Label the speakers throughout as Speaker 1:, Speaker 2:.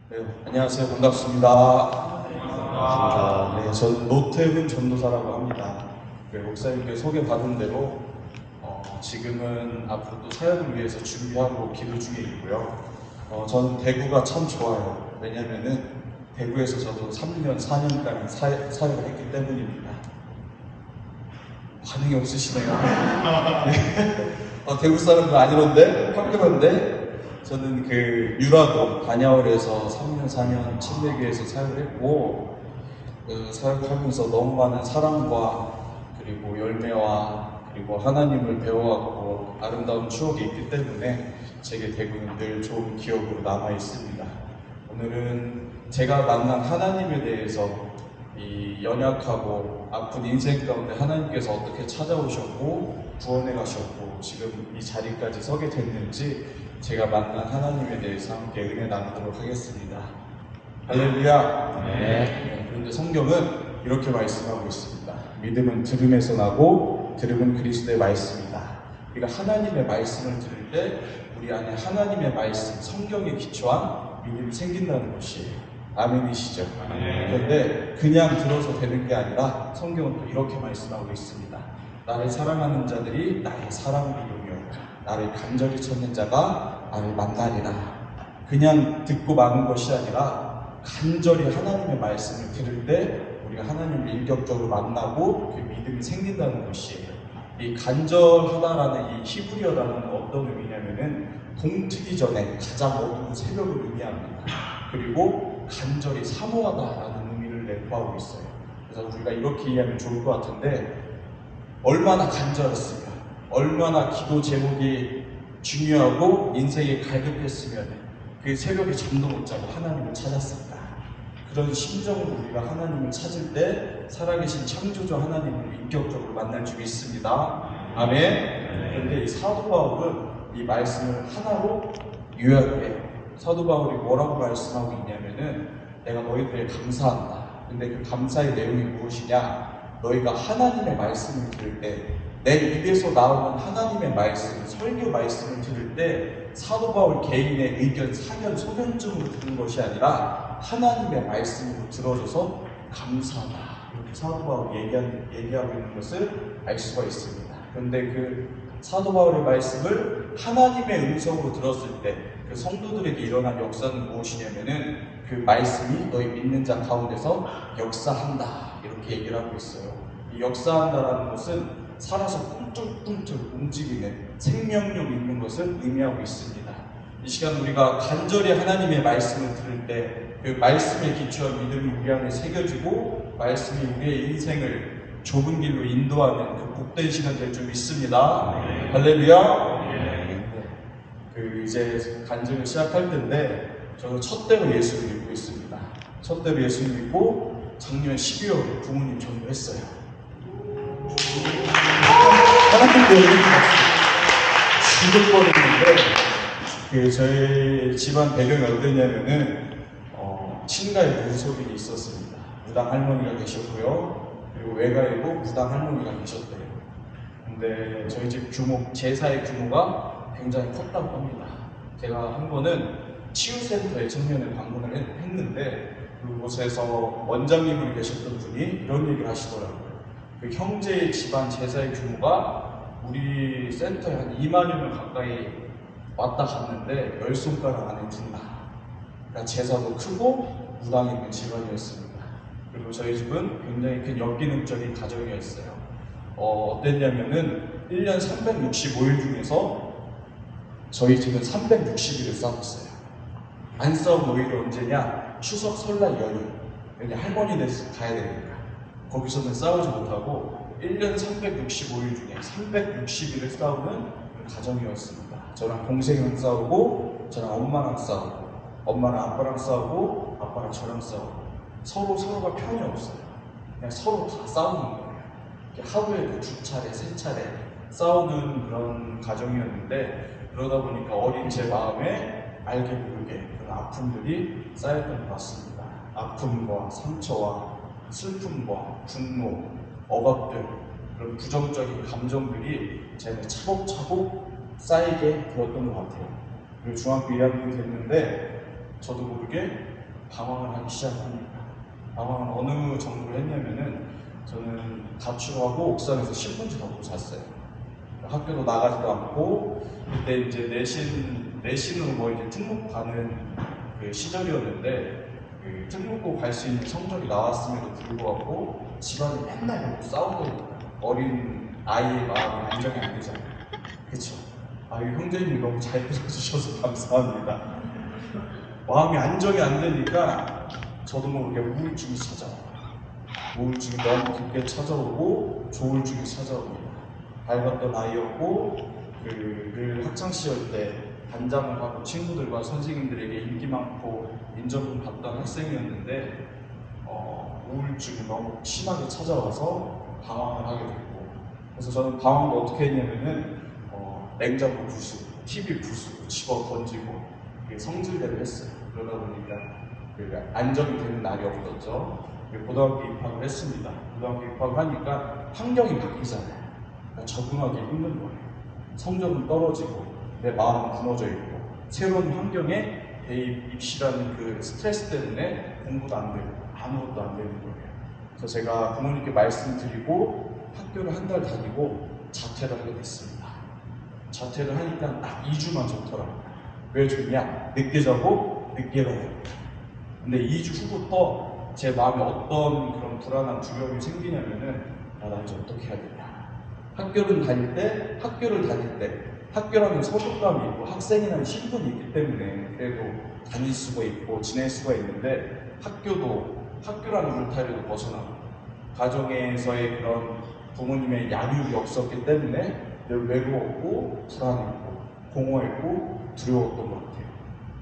Speaker 1: 네, 안녕하세요. 반갑습니다. 네, 저는 노태훈 전도사라고 합니다. 목사님께 소개받은 대로 지금은 앞으로 또 사역을 위해서 준비하고 기도 중에 있고요. 저는 대구가 참 좋아요. 왜냐면은 대구에서 저도 3년, 4년간 사역을 했기 때문입니다. 반응이 없으시네요. 네. 대구 사람도 아니던데? 황급한데? 저는 유라도 반야월에서 3년, 4년 침례교에서 사역을 했고, 사역하면서 너무 많은 사랑과 그리고 열매와 그리고 하나님을 배워왔고 아름다운 추억이 있기 때문에 제게 대구는 늘 좋은 기억으로 남아 있습니다. 오늘은 제가 만난 하나님에 대해서 이 연약하고 아픈 인생 가운데 하나님께서 어떻게 찾아오셨고 구원해 가셨고 지금 이 자리까지 서게 됐는지 제가 만난 하나님에 대해서 함께 은혜 나누도록 하겠습니다. 할렐루야. 네. 그런데 성경은 이렇게 말씀하고 있습니다. 믿음은 들음에서 나고 들음은 그리스도의 말씀이다. 우리가 하나님의 말씀을 들을 때 우리 안에 하나님의 말씀, 성경에 기초한 믿음이 생긴다는 것이에요. 아멘이시죠? 그런데 그냥 들어서 되는 게 아니라 성경은 또 이렇게 말씀하고 있습니다. 나를 사랑하는 자들이 나의 사랑을 이루며 나를 간절히 찾는 자가 나를 만나리라. 그냥 듣고 마는 것이 아니라 간절히 하나님의 말씀을 들을 때 우리가 하나님을 인격적으로 만나고 그 믿음이 생긴다는 것이에요. 이 간절하다라는 이 히브리어라는 어떤 의미냐면은 동트기 전에 가장 어두운 새벽을 의미합니다. 그리고 간절히 사모하다라는 의미를 내포하고 있어요. 그래서 우리가 이렇게 이해하면 좋을 것 같은데 얼마나 간절했으면, 얼마나 기도 제목이 중요하고 인생이 갈급했으면 그 새벽에 잠도 못 자고 하나님을 찾았을까. 그런 심정으로 우리가 하나님을 찾을 때 살아계신 창조주 하나님을 인격적으로 만날 줄 믿습니다. 아멘. 그런데 이 사도 바울은 이 말씀을 하나로 요약해요. 사도 바울이 뭐라고 말씀하고 있냐면은 내가 너희들에게 감사한다. 근데 그 감사의 내용이 무엇이냐? 너희가 하나님의 말씀을 들을 때 내 입에서 나오는 하나님의 말씀, 설교 말씀을 들을 때 사도 바울 개인의 의견, 사견, 소견증으로 듣는 것이 아니라 하나님의 말씀으로 들어줘서 감사하다. 이렇게 사도 바울이 얘기하고 있는 것을 알 수가 있습니다. 그런데 그 사도 바울의 말씀을 하나님의 음성으로 들었을 때 그 성도들에게 일어난 역사는 무엇이냐면은 그 말씀이 너희 믿는 자 가운데서 역사한다. 이렇게 얘기를 하고 있어요. 이 역사한다라는 것은 살아서 꿈틀꿈틀 움직이는 생명력 있는 것을 의미하고 있습니다. 이 시간 우리가 간절히 하나님의 말씀을 들을 때 그 말씀에 기초한 믿음이 우리 안에 새겨지고 말씀이 우리의 인생을 좁은 길로 인도하는 그 복된 시간 될 줄 믿습니다. 할렐루야. 이제 간증을 시작할 텐데 저는 첫대로 예수를 믿고 있습니다. 첫대로 예수를 믿고 작년 12월에 부모님 전도했어요. 하나님 때문에 죽을 뻔했는데 저희 집안 배경이 어땠냐면은 친가에 무속인이 있었습니다. 무당 할머니가 계셨고요. 그리고 외가에도 무당 할머니가 계셨대요. 근데 저희 집 제사의 규모가 굉장히 컸다고 합니다. 제가 한 번은 치유센터에 청년을 방문을 했는데 그곳에서 원장님으로 계셨던 분이 이런 얘기를 하시더라고요. 그 형제의 집안 제사의 규모가 우리 센터에 한 2만여 명 가까이 왔다 갔는데 10손가락 안에 든다. 그러니까 제사도 크고 무당이 있는 집안이었습니다. 그리고 저희 집은 굉장히 큰 역기능적인 가정이었어요. 어땠냐면은 1년 365일 중에서 저희 집은 360일을 싸웠어요. 안 싸운 오히려 언제냐? 추석, 설날, 연휴. 여기 할머니 댁 가야 되니까. 거기서는 싸우지 못하고 1년 365일 중에 360일을 싸우는 가정이었습니다. 저랑 동생이랑 싸우고 저랑 엄마랑 싸우고 엄마랑 아빠랑 싸우고 아빠랑 저랑 싸우고 서로가 편이 없어요. 그냥 서로 다 싸우는 거예요. 하루에 2차례, 3차례 싸우는 그런 가정이었는데 그러다 보니까 어린 제 마음에 알게 모르게 그런 아픔들이 쌓였던 것 같습니다. 아픔과 상처와 슬픔과 분노, 억압들, 그런 부정적인 감정들이 제 안에 차곡차곡 쌓이게 되었던 것 같아요. 그리고 중학교 2학년이 됐는데 저도 모르게 방황을 하기 시작합니다. 방황을 어느 정도로 했냐면은 저는 가출하고 옥상에서 신문지 덮고 잤어요. 학교도 나가지도 않고 그때 이제 내신으로 뭐 이제 특목 가는 그 시절이었는데 그 특목고 갈 수 있는 성적이 나왔음에도 불구하고 집안이 맨날 먹고 싸우고 있는 어린 아이의 마음이 안정이 안 되잖아요. 그쵸? 아, 이 형제님이 너무 잘 들어주셔서 감사합니다. 마음이 안정이 안 되니까 저도 모르게 우울증이 찾아와요. 우울증이 너무 깊게 찾아오고 조울증이 찾아옵니다. 밝았던 아이였고 늘 학창시절 때 반장을 하고 친구들과 선생님들에게 인기 많고 인정을 받던 학생이었는데 우울증이 너무 심하게 찾아와서 방황을 하게 됐고, 그래서 저는 방황도 어떻게 했냐면은 냉장고 부수고 TV 부수고 집어 던지고 성질대로 했어요. 그러다 보니까 안정이 되는 날이 없었죠. 고등학교 입학을 했습니다. 고등학교 입학을 하니까 환경이 바뀌잖아요. 그러니까 적응하기 힘든 거예요. 성적은 떨어지고 내 마음은 무너져 있고 새로운 환경에 대입, 입시라는 그 스트레스 때문에 공부도 안 되고 아무것도 안 되는 거예요. 그래서 제가 부모님께 말씀드리고 학교를 한 달 다니고 자퇴를 하게 됐습니다. 자퇴를 하니까 딱 2주만 좋더라고요. 왜 좋냐? 늦게 자고 늦게 가야 됩니다. 근데 2주 후부터 제 마음에 어떤 그런 불안한 두려움이 생기냐면은 나 이제 어떻게 해야 되냐. 학교를 다닐 때 학교라는 소속감이 있고 학생이라는 신분이 있기 때문에 그래도 다닐 수가 있고 지낼 수가 있는데 학교라는 울타리도 벗어나고 가정에서의 그런 부모님의 양육이 없었기 때문에 늘 외로웠고 불안했고 공허했고 두려웠던 것 같아요.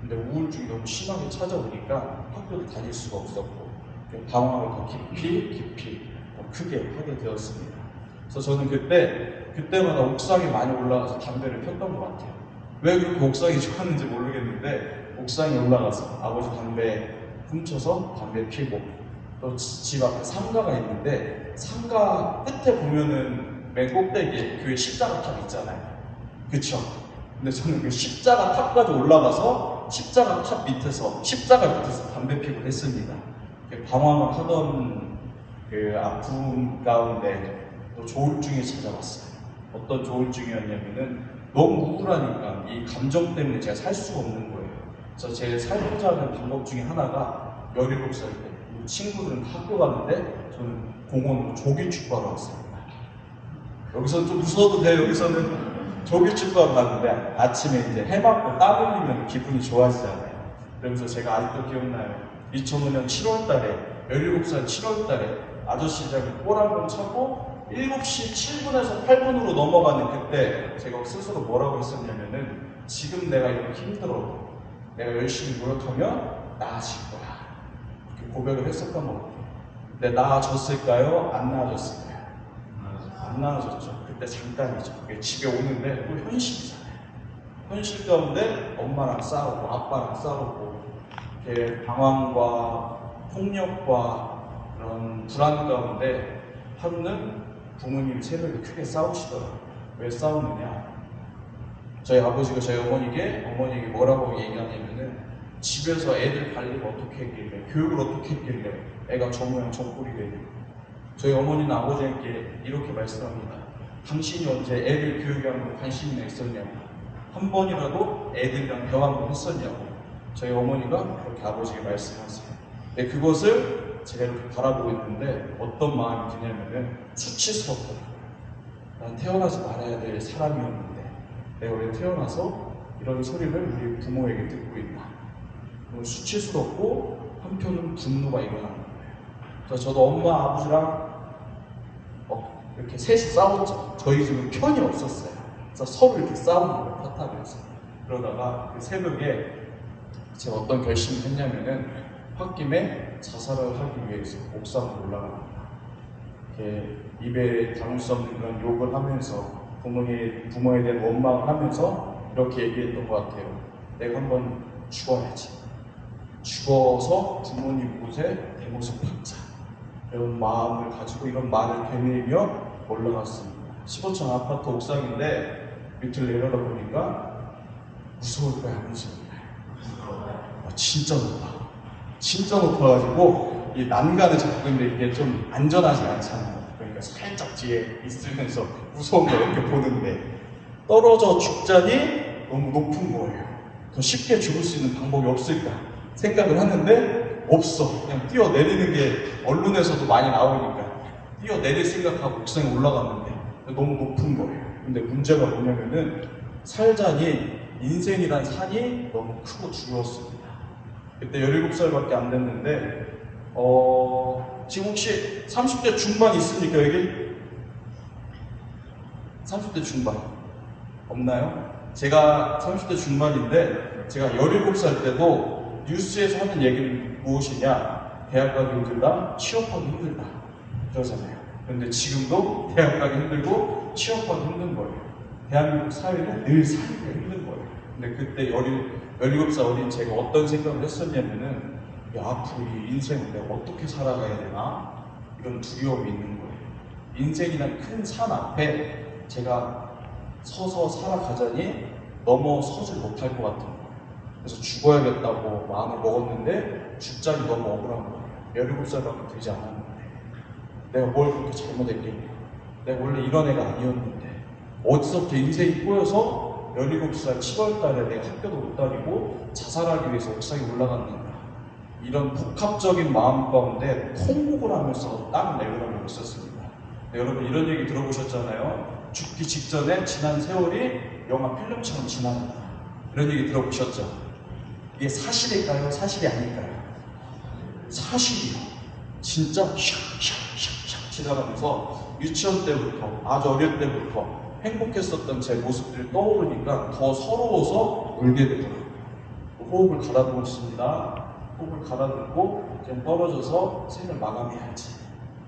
Speaker 1: 근데 우울증이 너무 심하게 찾아오니까 학교를 다닐 수가 없었고 방황을 더 깊이 더 크게 하게 되었습니다. 그래서 저는 그때마다 옥상에 많이 올라가서 담배를 폈던 것 같아요. 왜 그렇게 옥상이 좋았는지 모르겠는데 옥상에 올라가서 아버지 담배 훔쳐서 담배 피고 또 집 앞에 상가가 있는데 상가 끝에 보면은 맨 꼭대기에 교회 십자가탑 있잖아요. 그쵸? 근데 저는 그 십자가탑까지 올라가서 십자가 밑에서 담배 피고 했습니다. 방황을 하던 그 아픔 가운데 또 조울증이 찾아왔어요. 어떤 조울증이었냐면은 너무 우울하니까 이 감정 때문에 제가 살 수가 없는 거예요. 그래서 제 살고자 하는 방법 중에 하나가 17살 때 친구들은 학교 가는데 저는 공원으로 조기축구하러 왔습니다. 여기서 좀 웃어도 돼요. 여기서는 조기축구하러 갔는데 아침에 이제 해 맞고 땀 흘리면 기분이 좋아지잖아요. 그러면서 제가 아직도 기억나요. 2005년 7월달에 17살 7월달에 아저씨들이 볼 한 번 차고 7시 7분에서 8분으로 넘어가는 그때 제가 스스로 뭐라고 했었냐면은 지금 내가 이렇게 힘들어도 내가 열심히 노력하면 나아질 거야. 이렇게 고백을 했었던 것 같아요. 근데 나아졌을까요? 안 나아졌을까요? 안 나아졌죠. 그때 잠깐이죠. 집에 오는데 또 현실이잖아요. 현실 가운데 엄마랑 싸우고 아빠랑 싸우고 방황과 폭력과 그런 불안 가운데 하루는 부모님이 새벽에 크게 싸우시더라고요. 왜 싸우느냐? 저희 아버지가 저희 어머니에게 뭐라고 얘기하냐면은 집에서 애들 관리를 어떻게 했길래 교육을 어떻게 했길래 애가 저 모양 저 꼴이 되고 저희 어머니는 아버지에게 이렇게 말씀합니다. 당신이 언제 애들 교육에 한번 관심이 있었냐고 한 번이라도 애들이랑 대화 한번 했었냐고 저희 어머니가 그렇게 아버지에게 말씀하세요. 근데 그것을 제가 이렇게 바라보고 있는데 어떤 마음이 드냐면은 수치스럽더라고요. 난 태어나지 말아야 될 사람이었는데 내가 왜 태어나서 이런 소리를 우리 부모에게 듣고 있나. 수치스럽고 한편은 분노가 일어나는 거예요. 그래서 저도 엄마 아버지랑 이렇게 셋이 싸웠죠. 저희 집은 편이 없었어요. 그래서 서로 이렇게 싸우는 거예요. 탓하면서. 그러다가 그 새벽에 제가 어떤 결심을 했냐면은 홧김에 자살을 하기 위해서 옥상으로 올라갑니다. 이렇게 입에 담을 수 없는 그런 욕을 하면서 부모에 대한 원망을 하면서 이렇게 얘기했던 것 같아요. 내가 한번 죽어야지. 죽어서 부모님 곳에 대모습 박자. 이런 마음을 가지고 이런 말을 되뇌이며 올라갔습니다. 15층 아파트 옥상인데 밑을 내려다 보니까 무서울 거야, 무서울 거야. 진짜 높아. 진짜 높아가지고 이 난간을 잡고 있는데 이게 좀 안전하지 않잖아요. 그러니까 살짝 뒤에 있으면서 무서운 거 이렇게 보는데 떨어져 죽자니 너무 높은 거예요. 더 쉽게 죽을 수 있는 방법이 없을까 생각을 하는데 없어. 그냥 뛰어내리는 게 언론에서도 많이 나오니까 뛰어내릴 생각하고 옥상에 올라갔는데 너무 높은 거예요. 근데 문제가 뭐냐면은 살자니 인생이란 산이 너무 크고 두려웠습니다. 그때 17살밖에 안 됐는데 지금 혹시 30대 중반 있습니까 여기? 30대 중반 없나요? 제가 30대 중반인데 제가 17살 때도 뉴스에서 하는 얘기는 무엇이냐? 대학 가기 힘들다, 취업하기 힘들다 그러잖아요. 그런데 지금도 대학 가기 힘들고 취업하기 힘든 거예요. 대한민국 사회는 늘 살기가 힘든 거예요. 근데 그때 17살 어린 제가 어떤 생각을 했었냐면은 야, 앞으로 이 인생을 내가 어떻게 살아가야 되나? 이런 두려움이 있는 거예요. 인생이란 큰 산 앞에 제가 서서 살아가자니 넘어서질 못할 것 같은 거예요. 그래서 죽어야겠다고 마음을 먹었는데 죽자니 너무 억울한 거예요. 17살밖에 되지 않았는데 내가 뭘 그렇게 잘못했겠냐. 내가 원래 이런 애가 아니었는데 어디서부터 인생이 꼬여서 17살 7월달에 내가 학교도 못 다니고 자살하기 위해서 옥상에 올라갔는가. 이런 복합적인 마음 가운데 통곡을 하면서 땀을 내려가고 있었습니다. 네, 여러분 이런 얘기 들어보셨잖아요. 죽기 직전에 지난 세월이 영화 필름처럼 지나간다. 이런 얘기 들어보셨죠? 이게 사실일까요? 사실이 아닐까요? 사실이요. 진짜 샥샥샥샥 지나가면서 유치원 때부터 아주 어릴 때부터 행복했었던 제 모습들을 떠오르니까 더 서러워서 울게 되더라고요. 호흡을 가다듬고 있습니다. 호흡을 가다듬고 이제 떨어져서 생을 마감해야지.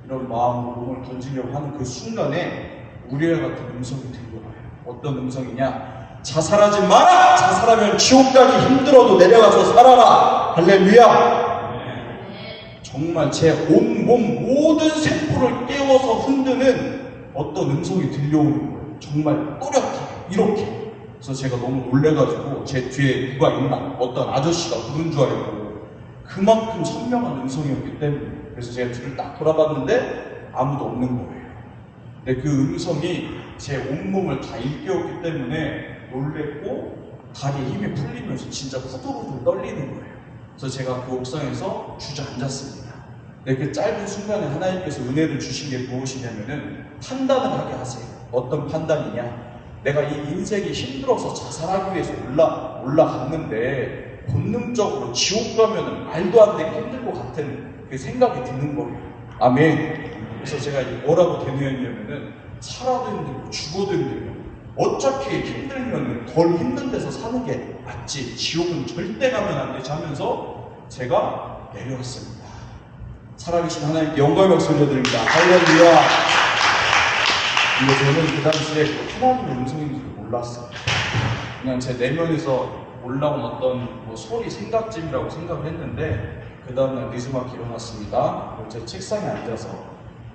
Speaker 1: 이런 마음으로 몸을 던지려고 하는 그 순간에 우리와 같은 음성이 들려와요. 어떤 음성이냐? 자살하지 마라! 자살하면 지옥 가기 힘들어도 내려가서 살아라! 할렐루야! 정말 제 온몸 모든 세포를 깨워서 흔드는 어떤 음성이 들려오는 거예요. 정말 또렷하게 이렇게. 그래서 제가 너무 놀래가지고 제 뒤에 누가 있나 어떤 아저씨가 부른 줄 알고 그만큼 선명한 음성이었기 때문에 그래서 제가 뒤를 딱 돌아봤는데 아무도 없는 거예요. 근데 그 음성이 제 온몸을 다 일깨웠기 때문에 놀랬고 다리에 힘이 풀리면서 진짜 후들후들 떨리는 거예요. 그래서 제가 그 옥상에서 주저앉았습니다. 근데 그 짧은 순간에 하나님께서 은혜를 주신 게 무엇이냐면은 판단을 하게 하세요. 어떤 판단이냐? 내가 이 인생이 힘들어서 자살하기 위해서 올라갔는데 본능적으로 지옥 가면은 말도 안 되게 힘들 것 같은 그 생각이 드는 거예요. 아멘. 그래서 제가 뭐라고 되뇌었냐면은 살아도 힘들고 죽어도 힘들고 어차피 힘들면은 덜 힘든 데서 사는 게 맞지. 지옥은 절대 가면 안 되지 하면서 제가 내려왔습니다. 살아계신 하나님께 영광의 박수 올려드립니다. 할렐루야. 근데 저는 그 당시에 하나님의 음성인지도 몰랐어요. 그냥 제 내면에서 올라온 어떤 소리, 생각짐이라고 생각을 했는데 그 다음날 늦지막히 일어났습니다. 그리고 제 책상에 앉아서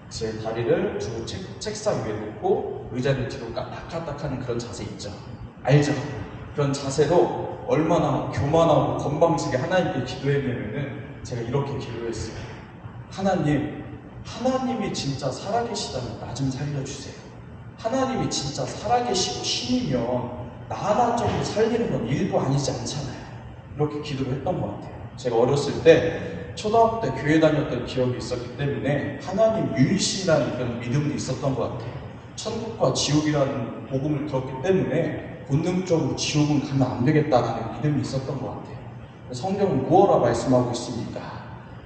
Speaker 1: 제 다리를 두 책상 위에 놓고 의자를 뒤로 까딱까딱하는 그런 자세 있죠. 알죠? 그런 자세로 얼마나 교만하고 건방지게 하나님께 기도했냐면은 제가 이렇게 기도했어요. 하나님이 진짜 살아계시다면 나 좀 살려주세요. 하나님이 진짜 살아계시고 신이면 나 하나 정도 살리는 건 일도 아니지 않잖아요. 이렇게 기도를 했던 것 같아요. 제가 어렸을 때 초등학교 때 교회 다녔던 기억이 있었기 때문에 하나님 유일신이라는 그런 믿음이 있었던 것 같아요. 천국과 지옥이라는 복음을 들었기 때문에 본능적으로 지옥은 가면 안 되겠다라는 믿음이 있었던 것 같아요. 성경은 무엇라 말씀하고 있습니까?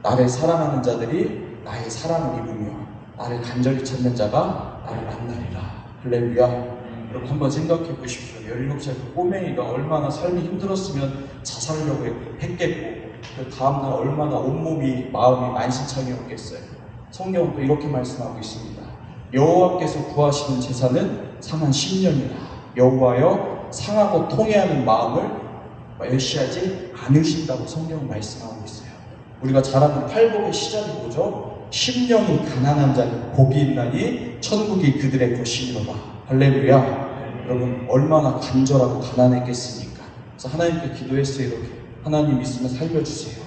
Speaker 1: 나를 사랑하는 자들이 나의 사랑을 입으며 나를 간절히 찾는 자가 나를 만나리라. 할렐루야. 여러분 한번 생각해 보십시오. 17살 그 꼬맹이가 얼마나 삶이 힘들었으면 자살하려고 했겠고 그 다음날 얼마나 온몸이 마음이 만신창이었겠어요. 성경은 또 이렇게 말씀하고 있습니다. 여호와께서 구하시는 제사는 상한 10년이라 여호와여 상하고 통회하는 마음을 멸시하지 않으신다고 성경은 말씀하고 있어요. 우리가 잘 아는 팔복의 시작이 뭐죠? 10년이 가난한 자는 복이 있나니 천국이 그들의 것이니로다. 할렐루야. 여러분 얼마나 간절하고 가난했겠습니까? 그래서 하나님께 기도했어요. 이렇게 하나님 있으면 살려주세요.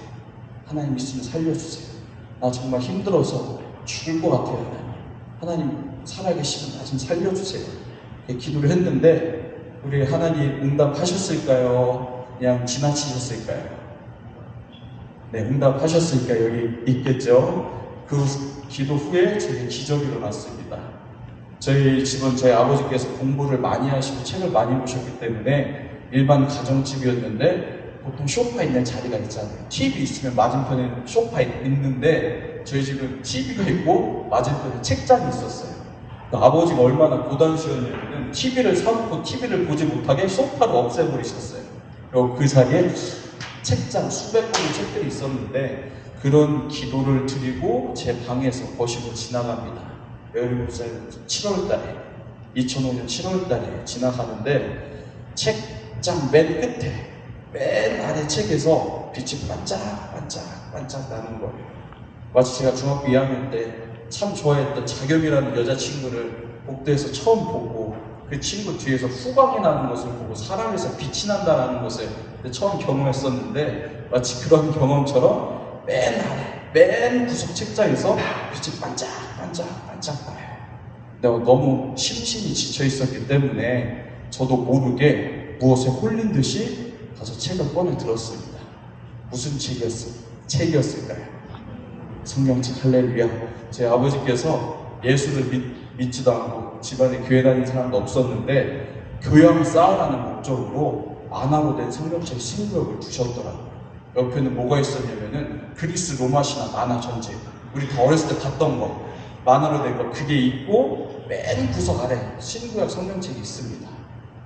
Speaker 1: 하나님 있으면 살려주세요. 나 정말 힘들어서 죽을 것 같아요. 하나님 살아계시면 나 좀 살려주세요. 이렇게 기도를 했는데 우리 하나님 응답하셨을까요? 그냥 지나치셨을까요? 네, 응답하셨으니까 여기 있겠죠. 그 기도 후에 제게 기적이 일어났습니다. 저희 집은 저희 아버지께서 공부를 많이 하시고 책을 많이 보셨기 때문에 일반 가정집이었는데 보통 소파 있는 자리가 있잖아요. TV 있으면 맞은편에 소파 있는데 저희 집은 TV가 있고 맞은편에 책장이 있었어요. 그러니까 아버지가 얼마나 고단수였냐면 TV를 사놓고 TV를 보지 못하게 소파를 없애버리셨어요. 그리고 그 자리에 책장 수백 권의 책들이 있었는데 그런 기도를 드리고 제 방에서 거실로 지나갑니다. 17살 7월달에 2005년 7월달에 지나가는데 책장 맨 끝에 맨 아래 책에서 빛이 반짝반짝 나는 거예요. 마치 제가 중학교 2학년 때 참 좋아했던 자겸이라는 여자친구를 복도에서 처음 보고 그 친구 뒤에서 후광이 나는 것을 보고 사람에서 빛이 난다는 것을 처음 경험했었는데 마치 그런 경험처럼 맨 아래 맨 구석 책장에서 빛이 반짝반짝 나요. 내가 너무 심신이 지쳐 있었기 때문에 저도 모르게 무엇에 홀린 듯이 가서 책을 꺼내 들었습니다. 무슨 책이었을까요? 성경책. 할렐루야. 제 아버지께서 예수를 믿지도 않고 집안에 교회 다니는 사람도 없었는데 교양 쌓으라는 목적으로 만화로 된 성경책 신구역을 두셨더라고요. 옆에는 뭐가 있었냐면은 그리스 로마 신화 만화 전체 우리 다 어렸을 때 봤던 거 만화로 된 거 그게 있고 맨 구석 아래 신구약 성경책이 있습니다.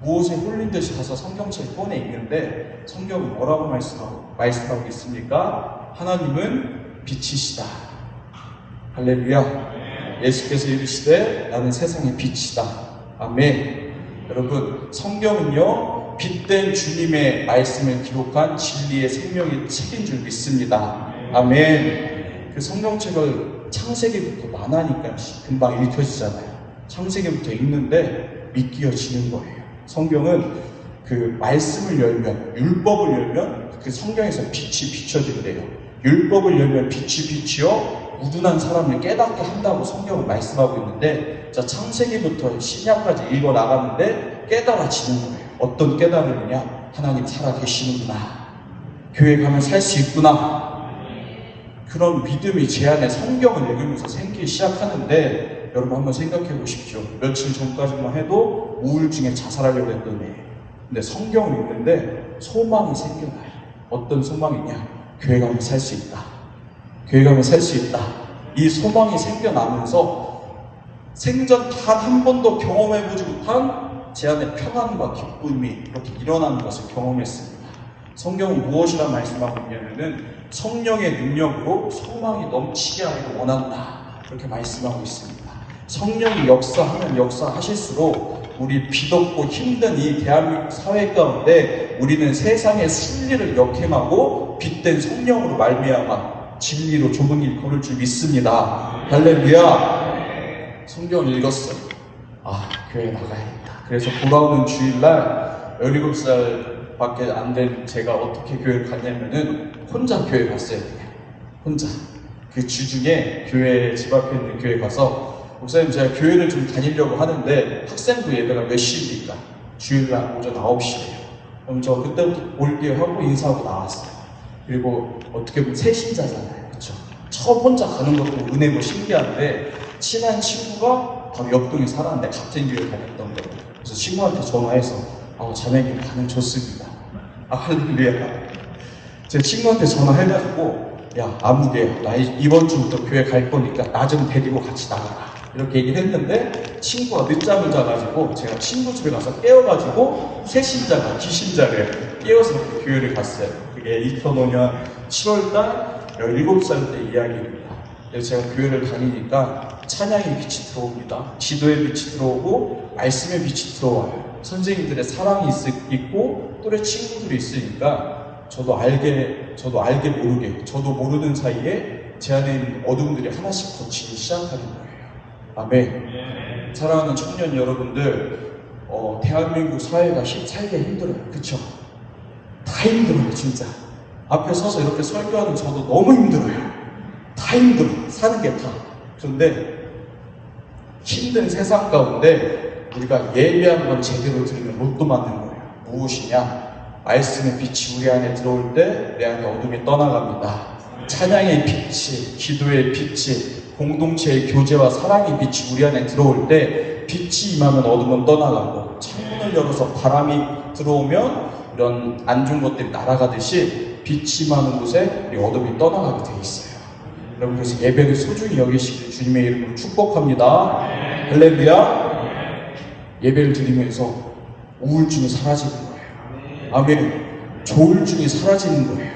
Speaker 1: 무엇에 홀린 듯이 가서 성경책을 꺼내 읽는데 성경은 뭐라고 말씀하고 있습니까? 하나님은 빛이시다. 할렐루야. 예수께서 이르시되 나는 세상의 빛이다. 아멘. 여러분, 성경은요 빛된 주님의 말씀을 기록한 진리의 생명의 책인 줄 믿습니다. 아멘. 그 성경책을 창세기부터 만화니까 금방 읽혀지잖아요. 창세기부터 읽는데 믿겨지는 거예요. 성경은 그 말씀을 열면, 율법을 열면 그 성경에서 빛이 비춰지는데요. 율법을 열면 빛이 비치어 우둔한 사람을 깨닫게 한다고 성경은 말씀하고 있는데, 자, 창세기부터 신약까지 읽어 나가는데 깨달아지는 거예요. 어떤 깨달음이냐? 하나님 살아계시는구나. 교회 가면 살 수 있구나. 그런 믿음이 제 안에 성경을 읽으면서 생기기 시작하는데, 여러분 한번 생각해 보십시오. 며칠 전까지만 해도 우울증에 자살하려고 했던 애. 근데 성경을 읽는데 소망이 생겨나요. 어떤 소망이냐? 교회 가면 살 수 있다. 교회 가면 살 수 있다. 이 소망이 생겨나면서 생전 단 한 번도 경험해보지 못한 제 안에 평안과 기쁨이 이렇게 일어나는 것을 경험했습니다. 성경은 무엇이라 말씀하고 있냐면은 성령의 능력으로 소망이 넘치게 하기를 원한다. 그렇게 말씀하고 있습니다. 성령이 역사하면 역사하실수록 우리 비덥고 힘든 이 대한민국 사회 가운데 우리는 세상의 순리를 역행하고 빛된 성령으로 말미암아 진리로 좁은 길 걸을 줄 믿습니다. 할렐루야. 성경을 읽었어요. 아, 교회 나가야겠다. 그래서 돌아오는 주일날 17살밖에 안 된 제가 어떻게 교회를 갔냐면은 혼자 교회 갔어요. 그냥 혼자 그 주중에 교회 집 앞에 있는 교회 가서 목사님 제가 교회를 좀 다니려고 하는데 학생부 예배가 몇 시입니까? 주일날 오전 9시예요. 그럼 저 그때부터 올게요 하고 인사하고 나왔어요. 그리고 어떻게 보면 새신자잖아요. 그쵸? 처음 혼자 가는 것도 은혜고 신기한데 친한 친구가 바로 옆동에 살았는데 같은 교회 다녔던 거예요. 그래서 친구한테 전화해서 자매님 반응 좋습니다. 할렐루야. 제 친구한테 전화해가지고 야 아무개야 나 이번 주부터 교회 갈 거니까 나 좀 데리고 같이 나가라 이렇게 얘기를 했는데 친구가 늦잠을 자가지고 제가 친구 집에 가서 깨워가지고 새신자가 귀신자를 깨워서 교회를 갔어요. 그게 2005년 7월달 17살 때 이야기입니다. 그래서 제가 교회를 다니니까 찬양의 빛이 들어옵니다. 기도의 빛이 들어오고 말씀의 빛이 들어와요. 선생님들의 사랑이 있고 또래 친구들이 있으니까 저도 알게 모르게 저도 모르는 사이에 제 안에 있는 어둠들이 하나씩 걷히기 시작하는 거예요. 아멘. 사랑하는 청년 여러분들, 대한민국 사회가 살기 힘들어요. 그쵸? 다 힘들어요, 진짜. 앞에 서서 이렇게 설교하는 저도 너무 힘들어요. 다 힘들어. 사는 게 다. 그런데 힘든 세상 가운데 우리가 예배한 걸 제대로 들으면 로또 맞는 거예요. 무엇이냐? 말씀의 빛이 우리 안에 들어올 때 내 안에 어둠이 떠나갑니다. 찬양의 빛이, 기도의 빛이, 공동체의 교제와 사랑의 빛이 우리 안에 들어올 때 빛이 임하면 어둠은 떠나가고, 창문을 열어서 바람이 들어오면 이런 안 좋은 것들이 날아가듯이 빛이 임하는 곳에 우리 어둠이 떠나가게 돼 있어요. 여러분, 그래서 예배를 소중히 여기시길 주님의 이름으로 축복합니다. 할렐루야. 예배를 드리면서 우울증이 사라지는 거예요. 아멘. 조울증이 사라지는 거예요.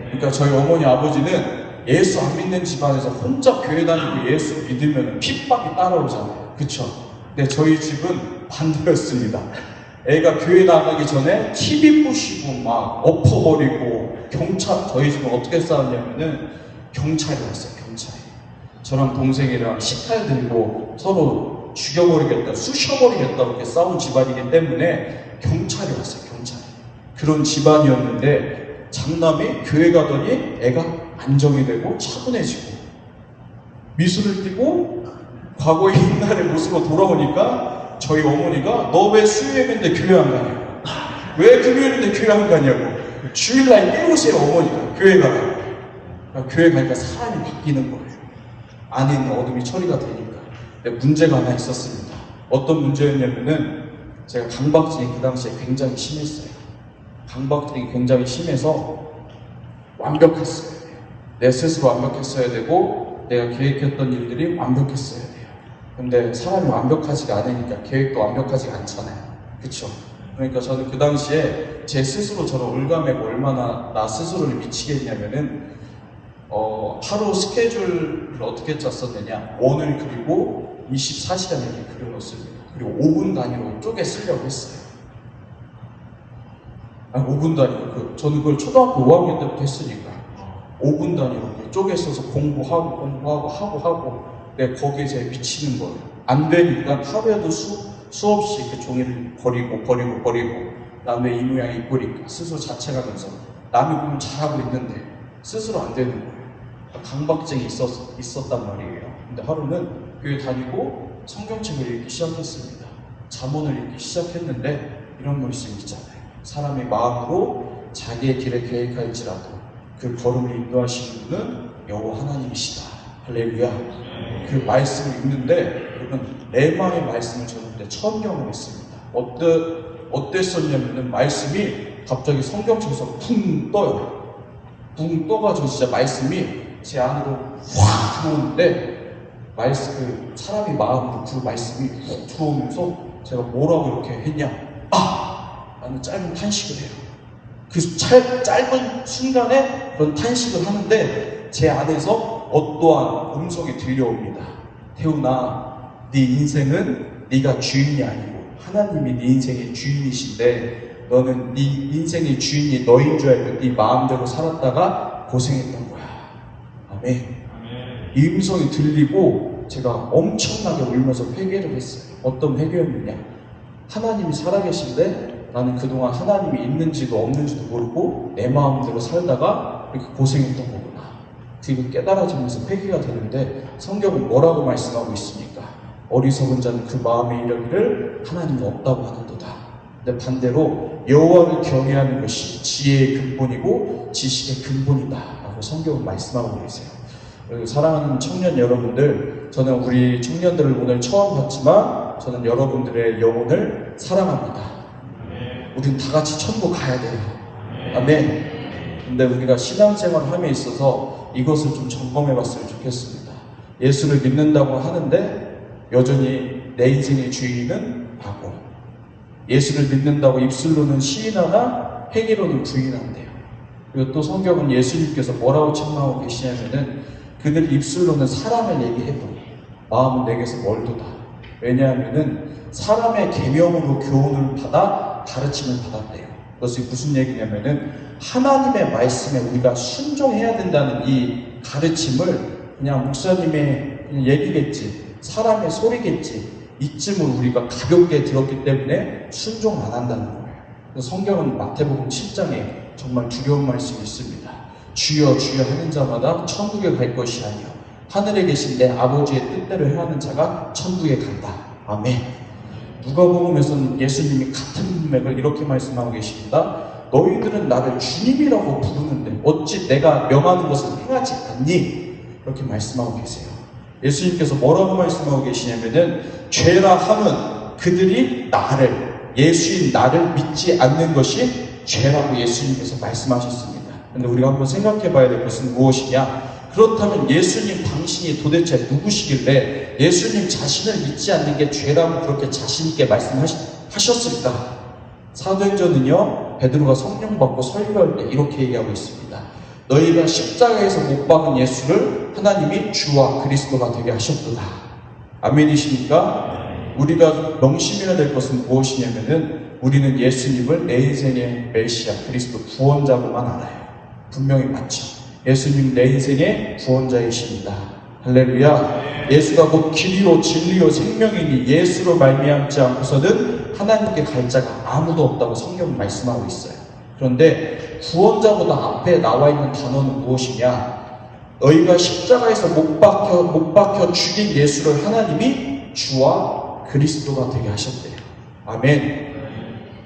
Speaker 1: 그러니까 저희 어머니 아버지는 예수 안 믿는 집안에서 혼자 교회 다니고 예수 믿으면 핍박이 따라오잖아요. 그쵸? 근데 저희 집은 반대였습니다. 애가 교회 나가기 전에 TV 부시고 막 엎어버리고, 경찰, 저희 집은 어떻게 싸웠냐면은 경찰이 왔어요. 경찰이 저랑 동생이랑 식칼 들고 서로 죽여버리겠다, 쑤셔버리겠다 이렇게 싸운 집안이기 때문에 경찰이 왔어요. 경찰이. 그런 집안이었는데 장남이 교회 가더니 애가 안정이 되고 차분해지고 미소를 띠고 과거의 옛날의 모습으로 돌아오니까 저희 어머니가 너 왜 수요예배인데 교회 안 가냐고, 왜 금요일인데 교회 안 가냐고, 주일날 깨우세요. 어머니가 교회 가라고. 그러니까 교회 가니까 사람이 바뀌는 거예요. 안에 있는 어둠이 처리가 되니까. 근데 문제가 하나 있었습니다. 어떤 문제였냐면은 제가 강박증이 그 당시에 굉장히 심했어요. 강박증이 굉장히 심해서 완벽했어야 돼요. 내 스스로 완벽했어야 되고 내가 계획했던 일들이 완벽했어야 돼요. 근데 사람이 완벽하지가 않으니까 계획도 완벽하지가 않잖아요. 그쵸? 그러니까 저는 그 당시에 제 스스로 저를 올가매고 얼마나 나 스스로를 미치게 했냐면은 하루 스케줄을 어떻게 짰었느냐, 원을 그리고 24시간 이렇게 그려놓습니다. 그리고 5분 단위로 쪼개 쓰려고 했어요. 5분 단위로. 저는 그걸 초등학교 5학년 때부터 했으니까 5분 단위로 쪼개 써서 공부하고 내가 거기에 제일 미치는 거예요. 안 되니까 하루에도 수없이 그 종이를 버리고 남의 이 모양 이 꼴이니까 스스로 자책하면서 남이 보면 잘하고 있는데 스스로 안 되는 거예요. 강박증이 있었단 말이에요. 근데 하루는 교회 다니고 성경책을 읽기 시작했습니다. 잠언을 읽기 시작했는데 이런 말씀이 있잖아요. 사람의 마음으로 자기의 길을 계획할지라도 그 걸음을 인도하시는 분은 여호와 하나님이시다. 할렐루야. 그 말씀을 읽는데 여러분, 레마의 말씀을 저는 그때 처음 경험했습니다. 어땠었냐면은 말씀이 갑자기 성경책에서 붕 떠요. 붕 떠가지고 진짜 말씀이 제 안으로 확 들어오는데 그 사람이 마음으로 그 말씀이 훅 들어오면서 제가 뭐라고 이렇게 했냐, 나는 짧은 탄식을 해요. 그 짧은 순간에 그런 탄식을 하는데 제 안에서 어떠한 음성이 들려옵니다. 태훈아, 네 인생은 네가 주인이 아니고 하나님이 네 인생의 주인이신데 너는 네 인생의 주인이 너인 줄 알고 네 마음대로 살았다가 고생했던 거야. 아멘. 이 음성이 들리고 제가 엄청나게 울면서 회개를 했어요. 어떤 회개였느냐, 하나님이 살아계신데 나는 그동안 하나님이 있는지도 없는지도 모르고 내 마음대로 살다가 이렇게 고생했던 거구나. 그리고 깨달아지면서 회개가 되는데 성경은 뭐라고 말씀하고 있습니까? 어리석은 자는 그 마음에 이르기를 하나님은 없다고 하는도다. 근데 반대로 여호와를 경외하는 것이 지혜의 근본이고 지식의 근본이다 라고 성경은 말씀하고 계세요. 사랑하는 청년 여러분들, 저는 우리 청년들을 오늘 처음 봤지만 저는 여러분들의 영혼을 사랑합니다. 우린 다 같이 천국 가야 돼요. 아멘. 근데 우리가 신앙생활을 함에 있어서 이것을 좀 점검해 봤으면 좋겠습니다. 예수를 믿는다고 하는데 여전히 내 인생의 주인은 나고, 예수를 믿는다고 입술로는 시인하나 행위로는 부인한대요. 그리고 또 성경은 예수님께서 뭐라고 책망하고 계시냐면은 그들 입술로는 사랑을 얘기해도 마음은 내게서 멀도다. 왜냐하면은 사람의 계명으로 교훈을 받아 가르침을 받았대요. 그것이 무슨 얘기냐면은 하나님의 말씀에 우리가 순종해야 된다는 이 가르침을 그냥 목사님의 그냥 얘기겠지, 사람의 소리겠지, 이쯤으로 우리가 가볍게 들었기 때문에 순종 안 한다는 거예요. 그래서 성경은 마태복음 7장에 정말 두려운 말씀이 있습니다. 주여 주여 하는 자마다 천국에 갈 것이 아니요 하늘에 계신 내 아버지의 뜻대로 행하는 자가 천국에 간다. 아멘. 누가복음에서는 예수님이 같은 문맥을 이렇게 말씀하고 계십니다. 너희들은 나를 주님이라고 부르는데 어찌 내가 명하는 것을 행하지 않니? 이렇게 말씀하고 계세요. 예수님께서 뭐라고 말씀하고 계시냐면은 죄라 함은 그들이 나를, 예수인 나를 믿지 않는 것이 죄라고 예수님께서 말씀하셨습니다. 근데 우리가 한번 생각해 봐야 될 것은 무엇이냐? 그렇다면 예수님 당신이 도대체 누구시길래 예수님 자신을 믿지 않는 게 죄라고 그렇게 자신있게 말씀하셨을까? 사도행전은요, 베드로가 성령 받고 설교할 때 이렇게 얘기하고 있습니다. 너희가 십자가에서 못 박은 예수를 하나님이 주와 그리스도가 되게 하셨도다. 아멘이십니까? 우리가 명심해야 될 것은 무엇이냐면은 우리는 예수님을 내 인생의 메시아, 그리스도 구원자로만 알아요. 분명히 맞죠. 예수님 내 인생의 구원자이십니다. 할렐루야. 예수가 곧 길이요 진리요 생명이니 예수로 말미암지 않고서는 하나님께 갈 자가 아무도 없다고 성경은 말씀하고 있어요. 그런데 구원자보다 앞에 나와 있는 단어는 무엇이냐? 너희가 십자가에서 못 박혀 죽인 예수를 하나님이 주와 그리스도가 되게 하셨대요. 아멘.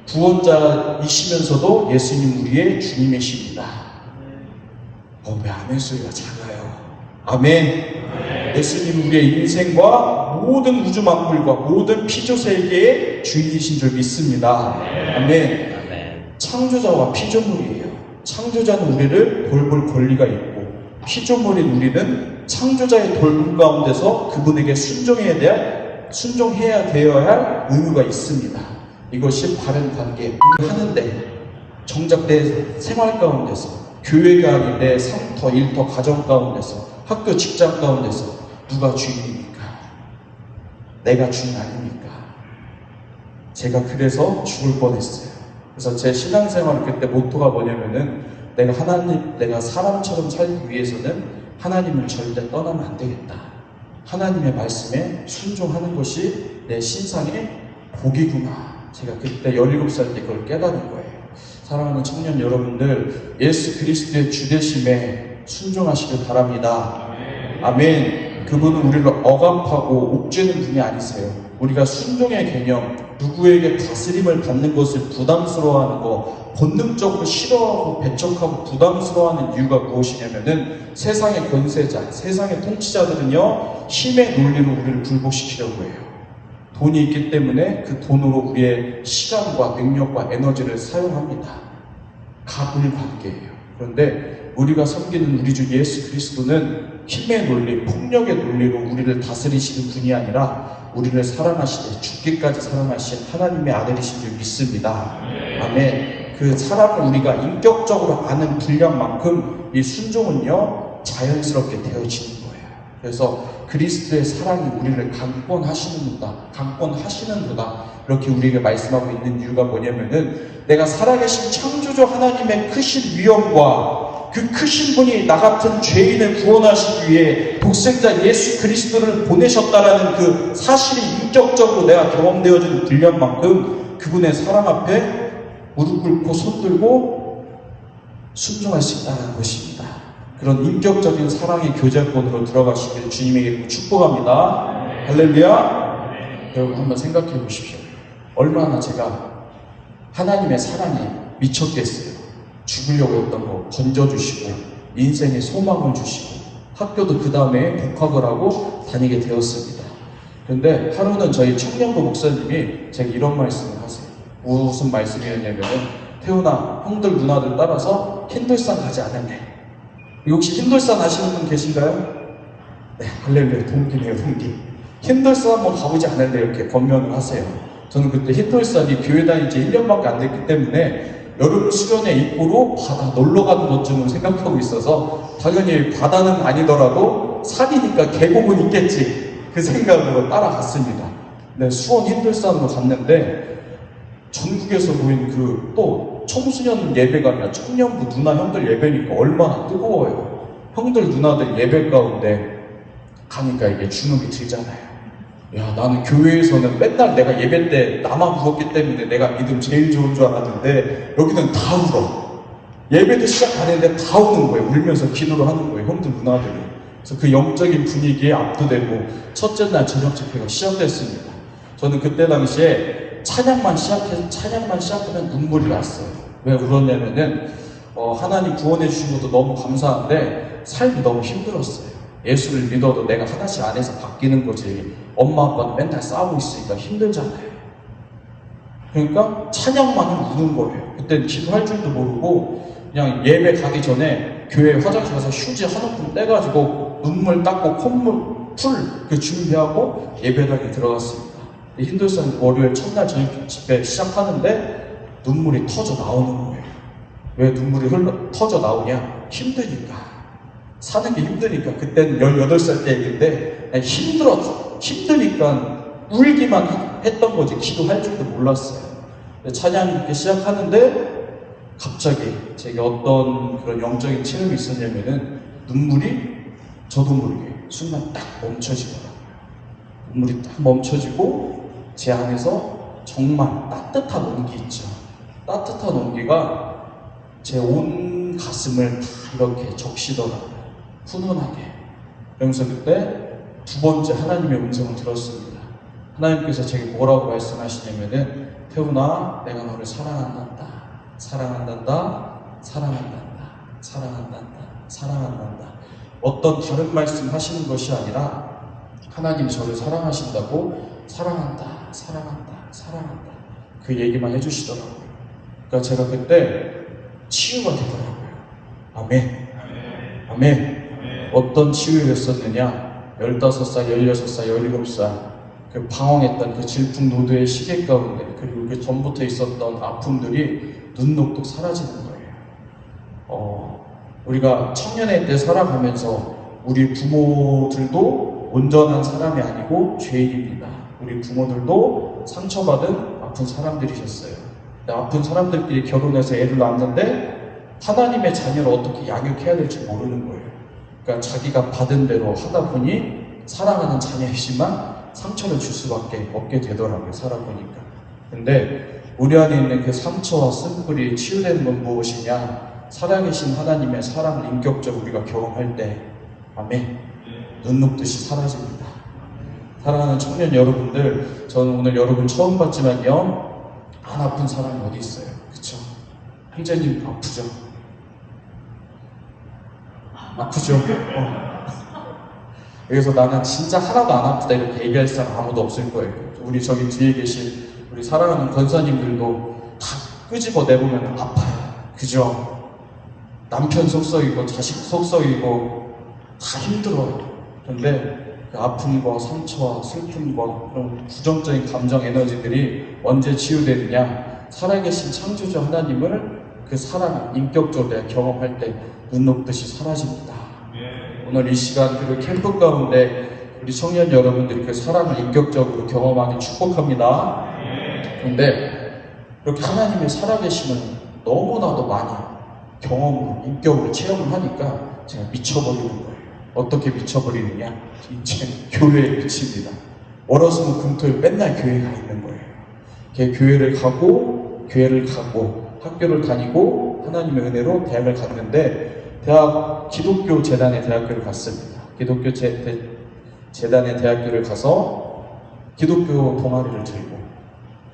Speaker 1: 구원자이시면서도 예수님 우리의 주님이십니다. 왜 아멘 소리가 작아요? 아멘. 예수님 우리의 인생과 모든 우주 만물과 모든 피조세계의 주인이신 줄 믿습니다. 아멘. 창조자와 피조물이에요. 창조자는 우리를 돌볼 권리가 있고 피조물인 우리는 창조자의 돌봄 가운데서 그분에게 순종해야 되어야 할 의무가 있습니다. 이것이 바른 관계 하는데 정작 내 생활 가운데서 교회가 아닌 내 삶터, 일터, 가정 가운데서 학교, 직장 가운데서 누가 주인입니까? 내가 주인 아닙니까? 제가 그래서 죽을 뻔했어요. 그래서 제 신앙생활 그때 모토가 뭐냐면은 내가 사람처럼 살기 위해서는 하나님을 절대 떠나면 안 되겠다. 하나님의 말씀에 순종하는 것이 내 신상의 복이구나. 제가 그때 17살 때 그걸 깨달은 거예요. 사랑하는 청년 여러분들, 예수 그리스도의 주되심에 순종하시길 바랍니다. 아멘. 그분은 우리를 억압하고 옥죄는 분이 아니세요. 우리가 순종의 개념, 누구에게 다스림을 받는 것을 부담스러워하는 거, 본능적으로 싫어하고 배척하고 부담스러워하는 이유가 무엇이냐면은 세상의 권세자, 세상의 통치자들은요, 힘의 논리로 우리를 굴복시키려고 해요. 돈이 있기 때문에 그 돈으로 우리의 시간과 능력과 에너지를 사용합니다. 가불관계예요. 그런데 우리가 섬기는 우리 주 예수 그리스도는 힘의 논리, 폭력의 논리로 우리를 다스리시는 분이 아니라 우리를 사랑하시되 죽기까지 사랑하신 하나님의 아들이신 줄 믿습니다. 아멘. 그 사랑을 우리가 인격적으로 아는 분량만큼 이 순종은요 자연스럽게 되어지는 거예요. 그래서 그리스도의 사랑이 우리를 강권하시는도다 이렇게 우리에게 말씀하고 있는 이유가 뭐냐면은 내가 살아계신 창조주 하나님의 크신 위엄과 그 크신 분이 나 같은 죄인을 구원하시기 위해 독생자 예수 그리스도를 보내셨다라는 그 사실이 인격적으로 내가 경험되어지는 분량만큼 그분의 사랑 앞에 무릎 꿇고 손 들고 순종할 수 있다는 것입니다. 그런 인격적인 사랑의 교제권으로 들어가시길 주님의 이름으로 축복합니다. 할렐루야. 여러분 한번 생각해 보십시오. 얼마나 제가 하나님의 사랑에 미쳤겠어요. 죽으려고 했던 거 건져주시고 인생의 소망을 주시고 학교도 그 다음에 복학을 하고 다니게 되었습니다. 그런데 하루는 저희 청년부 목사님이 제가 이런 말씀을 하세요. 무슨 말씀이었냐면 태훈아, 형들 누나들 따라서 힌들산 가지 않을래? 혹시 힌들산 아시는 분 계신가요? 네, 할렐루야. 동기네요, 동기. 힌들산 한번 가보지 않을래? 이렇게 권면을 하세요. 저는 그때 힌들산이 교회 다닌 지 1년밖에 안 됐기 때문에 여름 수련회 입고로 바다 놀러 가는 것쯤을 생각하고 있어서 당연히 바다는 아니더라도 산이니까 계곡은 있겠지 그 생각으로 따라갔습니다. 네, 수원 힌들산으로 갔는데 전국에서 모인 그 또 청소년 예배가 아니라 청년부 누나 형들 예배니까 얼마나 뜨거워요. 형들 누나들 예배 가운데 가니까 이게 주눅이 들잖아요. 야, 나는 교회에서는 맨날 내가 예배 때 나만 울었기 때문에 내가 믿음 제일 좋은 줄 알았는데 여기는 다 울어. 예배도 시작 안 했는데 다 오는 거예요. 울면서 기도를 하는 거예요. 형들 누나들이. 그래서 그 영적인 분위기에 압도되고 첫째 날 저녁 집회가 시작됐습니다. 저는 그때 당시에 찬양만 시작하면 눈물이 났어요. 왜 울었냐면은 하나님 구원해 주신 것도 너무 감사한데 삶이 너무 힘들었어요. 예수를 믿어도 내가 하나씩 안에서 바뀌는 거지. 엄마 아빠는 맨날 싸우고 있으니까 힘들잖아요. 그러니까 찬양만 하면 우는 거예요. 그때 기도할 줄도 모르고 그냥 예배 가기 전에 교회 화장실 가서 휴지 한 움큼 떼가지고 눈물 닦고 콧물 풀 준비하고 예배당에 들어갔습니다. 힌두스탄 월요일 첫날 저녁 집회 시작하는데 눈물이 터져 나오는 거예요. 왜 눈물이 터져 나오냐? 힘드니까. 사는 게 힘드니까. 그때는 18살 때 얘기인데 힘드니까 울기만 했던 거지 기도할 줄도 몰랐어요. 찬양 이렇게 시작하는데 갑자기 제게 어떤 그런 영적인 체험이 있었냐면은 눈물이 저도 모르게 순간 딱 멈춰지더라고요. 눈물이 딱 멈춰지고 제 안에서 정말 따뜻한 온기 있죠. 따뜻한 온기가 제 온 가슴을 다 이렇게 적시더라고요. 훈훈하게. 그러면서 그때 두 번째 하나님의 음성을 들었습니다. 하나님께서 제게 뭐라고 말씀하시냐면은 태훈아, 내가 너를 사랑한단다. 사랑한단다. 사랑한단다. 사랑한단다. 사랑한단다. 어떤 다른 말씀 하시는 것이 아니라 하나님이 저를 사랑하신다고 사랑한다. 사랑한다. 사랑한다. 그 얘기만 해주시더라고요. 그러니까 제가 그때 치유가 되더라고요. 아멘. 아멘. 어떤 치유였었느냐? 15살, 16살, 17살 그 방황했던 그 질풍노도의 시계 가운데 그리고 그 전부터 있었던 아픔들이 눈녹듯 사라지는 거예요. 우리가 청년의 때 살아가면서 우리 부모들도 온전한 사람이 아니고 죄인입니다. 우리 부모들도 상처받은 아픈 사람들이셨어요. 아픈 사람들끼리 결혼해서 애를 낳았는데 하나님의 자녀를 어떻게 양육해야 될지 모르는 거예요. 그러니까 자기가 받은 대로 하다 보니 사랑하는 자녀이지만 상처를 줄 수밖에 없게 되더라고요. 살아보니까. 근데 우리 안에 있는 그 상처와 쓴뿌리 치유되는 건 무엇이냐? 살아계신 하나님의 사랑을 인격적으로 우리가 경험할 때 아멘. 눈 녹듯이 사라집니다. 사랑하는 청년 여러분들, 저는 오늘 여러분 처음 봤지만요, 안 아픈 사람이 어디 있어요? 그쵸? 형제님 아프죠? 아프죠? 그래서 나는 진짜 하나도 안 아프다 이렇게 얘기할 사람 아무도 없을 거예요. 우리 저기 뒤에 계신 우리 사랑하는 권사님들도 다 끄집어 내보면 아파요. 그죠? 남편 속썩이고 자식 속썩이고 다 힘들어요. 근데 그 아픔과 상처와 슬픔과 그런 부정적인 감정 에너지들이 언제 치유되느냐? 살아계신 창조주 하나님을 그 사랑, 인격적으로 내가 경험할 때 눈 녹듯이 사라집니다. 오늘 이 시간 그리고 캠프 가운데 우리 청년 여러분들이 그 사랑을 인격적으로 경험하기 축복합니다. 그런데 그렇게 하나님의 살아계심을 너무나도 많이 경험으로, 인격으로 체험을 하니까 제가 미쳐버리는 거예요. 어떻게 미쳐버리느냐? 이제 교회에 미칩니다. 월화수목금토일 맨날 교회에 가 있는 거예요. 교회를 가고 학교를 다니고 하나님의 은혜로 대학을 갔는데 기독교 재단의 대학교를 갔습니다. 기독교 재단의 대학교를 가서 기독교 동아리를 들고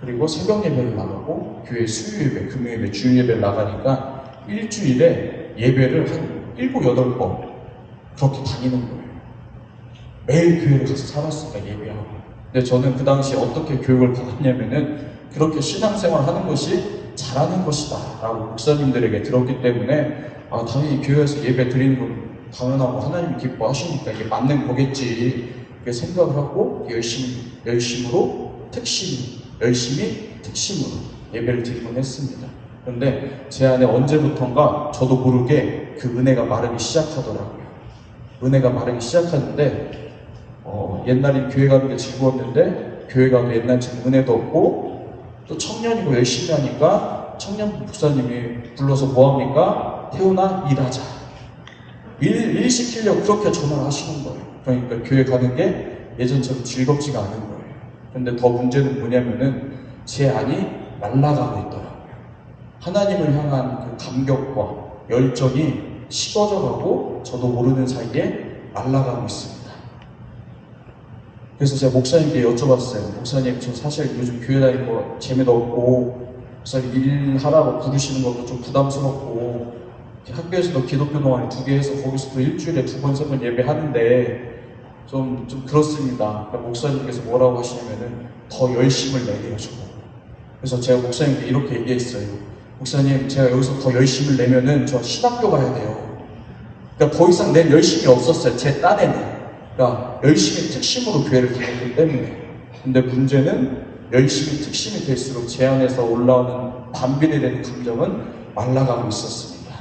Speaker 1: 그리고 새벽 예배를 나가고 교회 수요 예배, 금요 예배, 주일 예배를 나가니까 일주일에 예배를 한 7, 8번 그렇게 다니는 거예요. 매일 교회를 가서 살았으니까 예배하고. 근데 저는 그 당시에 어떻게 교육을 받았냐면은 그렇게 신앙생활 하는 것이 잘하는 것이다 라고 목사님들에게 들었기 때문에 당연히 교회에서 예배 드리는 건 당연하고 하나님이 기뻐하시니까 이게 맞는 거겠지 이렇게 생각을 하고 열심히 특심으로 예배를 드리곤 했습니다. 그런데 제 안에 언제부턴가 저도 모르게 그 은혜가 마르기 시작하더라고요. 은혜가 마르기 시작하는데 옛날에 교회 가는 게 즐거웠는데 교회 가도 옛날처럼 은혜도 없고 또 청년이고 열심히 하니까 청년 목사님이 불러서 뭐합니까? 태훈아 일하자. 일 시키려고 그렇게 전화를 하시는 거예요. 그러니까 교회 가는 게 예전처럼 즐겁지가 않은 거예요. 근데 더 문제는 뭐냐면은 제 안이 말라가고 있더라고요. 하나님을 향한 그 감격과 열정이 식어져 가고 저도 모르는 사이에 말라가고 있습니다. 그래서 제가 목사님께 여쭤봤어요. 목사님, 저 사실 요즘 교회 다니는 거 재미도 없고, 목사님 일하라고 부르시는 것도 좀 부담스럽고, 학교에서도 기독교 동아리 2개 해서 거기서도 일주일에 2번, 3번 예배하는데 좀 그렇습니다. 그러니까 목사님께서 뭐라고 하시냐면은 더 열심을 내게요, 저거. 그래서 제가 목사님께 이렇게 얘기했어요. 목사님, 제가 여기서 더 열심을 내면은 저 신학교 가야 돼요. 그러니까 더 이상 낼 열심이 없었어요, 제 딴에는. 그러니까 열심히 특심으로 교회를 다녔기 때문에. 근데 문제는 열심히 특심이 될수록 제 안에서 올라오는 반비례 되는 감정은 말라가고 있었습니다.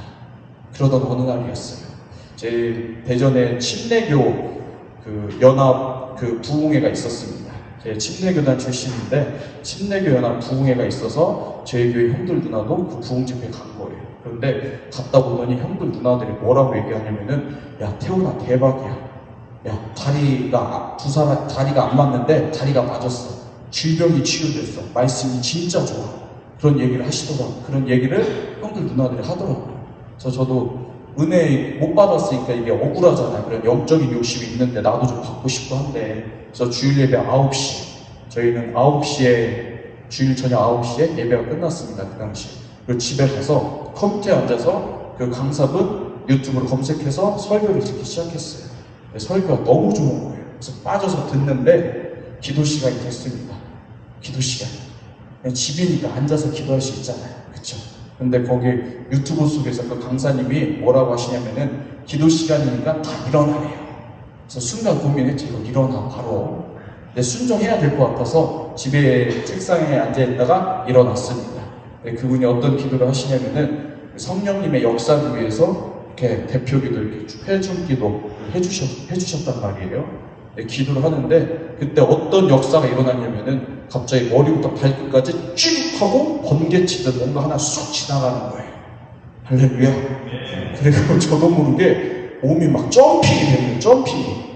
Speaker 1: 그러던 어느 날이었어요. 제 대전에 침례교 그 연합 그 부흥회가 있었습니다. 제 침례교단 출신인데 침례교 연합 부흥회가 있어서 저희 교회 형들 누나도 그 부흥 집회 간 거예요. 그런데 갔다 보더니 형들 누나들이 뭐라고 얘기하냐면은, 야 태훈아 대박이야. 야 다리가 다리가 안 맞는데 다리가 맞았어. 질병이 치유됐어. 말씀이 진짜 좋아. 그런 얘기를 하시더라고요. 그런 얘기를 형들 누나들이 하더라고요. 그래서 저도 은혜 못 받았으니까 이게 억울하잖아요. 그런 영적인 욕심이 있는데 나도 좀 받고 싶고 한데. 그래서 주일 예배 9시, 저희는 9시에 주일 저녁 9시에 예배가 끝났습니다. 그 당시. 그리고 집에 가서 컴퓨터에 앉아서 그 강사분 유튜브로 검색해서 설교를 듣기 시작했어요. 설교가 너무 좋은 거예요. 그래서 빠져서 듣는데 기도 시간이 됐습니다. 기도 시간. 그냥 집이니까 앉아서 기도할 수 있잖아요. 그쵸? 근데 거기 유튜브 속에서 그 강사님이 뭐라고 하시냐면은 기도 시간이니까 다 일어나래요. 그래서 순간 고민했죠. 이거 일어나 바로. 근데 순종해야 될 것 같아서 집에 책상에 앉아있다가 일어났습니다. 그분이 어떤 기도를 하시냐면은 성령님의 역사를 위해서 이렇게 대표 기도, 이렇게 회중 기도 해주셨단 말이에요. 기도를 하는데 그때 어떤 역사가 일어났냐면은 갑자기 머리부터 발끝까지 쭉 하고 번개치듯 뭔가 하나 쑥 지나가는 거예요. 할렐루야. 그리고 저도 모르게 몸이 막 점핑이 되는 거예요. 점핑이.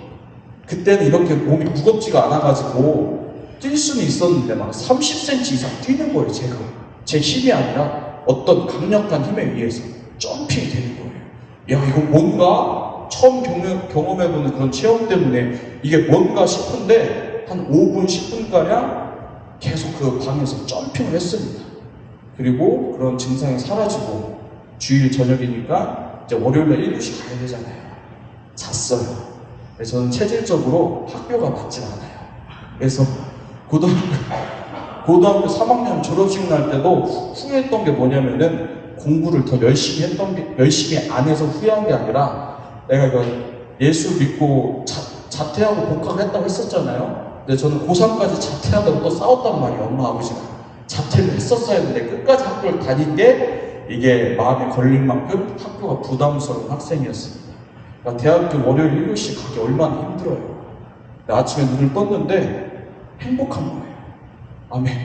Speaker 1: 그때는 이렇게 몸이 무겁지가 않아가지고 뛸 수는 있었는데 막 30cm 이상 뛰는 거예요. 제가. 제 힘이 아니라 어떤 강력한 힘에 의해서 점핑이 되는 거예요. 야, 이거 뭔가 처음 경험해보는 그런 체험 때문에 이게 뭔가 싶은데 한 5분, 10분가량 계속 그 방에서 점핑을 했습니다. 그리고 그런 증상이 사라지고 주일 저녁이니까 이제 월요일날 1교시 가야 되잖아요. 잤어요. 그래서 저는 체질적으로 학교가 맞질 않아요. 그래서 고등학교 3학년 졸업식 날 때도 후회했던 게 뭐냐면은 공부를 더 열심히 열심히 안 해서 후회한 게 아니라 내가 이거 예수 믿고 자퇴하고 복학을 했다고 했었잖아요. 근데 저는 고3까지 자퇴하다고 또 싸웠단 말이에요. 엄마 아버지가. 자퇴를 했었어야 했는데 끝까지 학교를 다닌 게 이게 마음에 걸릴 만큼 학교가 부담스러운 학생이었습니다. 그러니까 대학교 월요일 1교시 가기 얼마나 힘들어요. 아침에 눈을 떴는데 행복한 거예요. 아멘.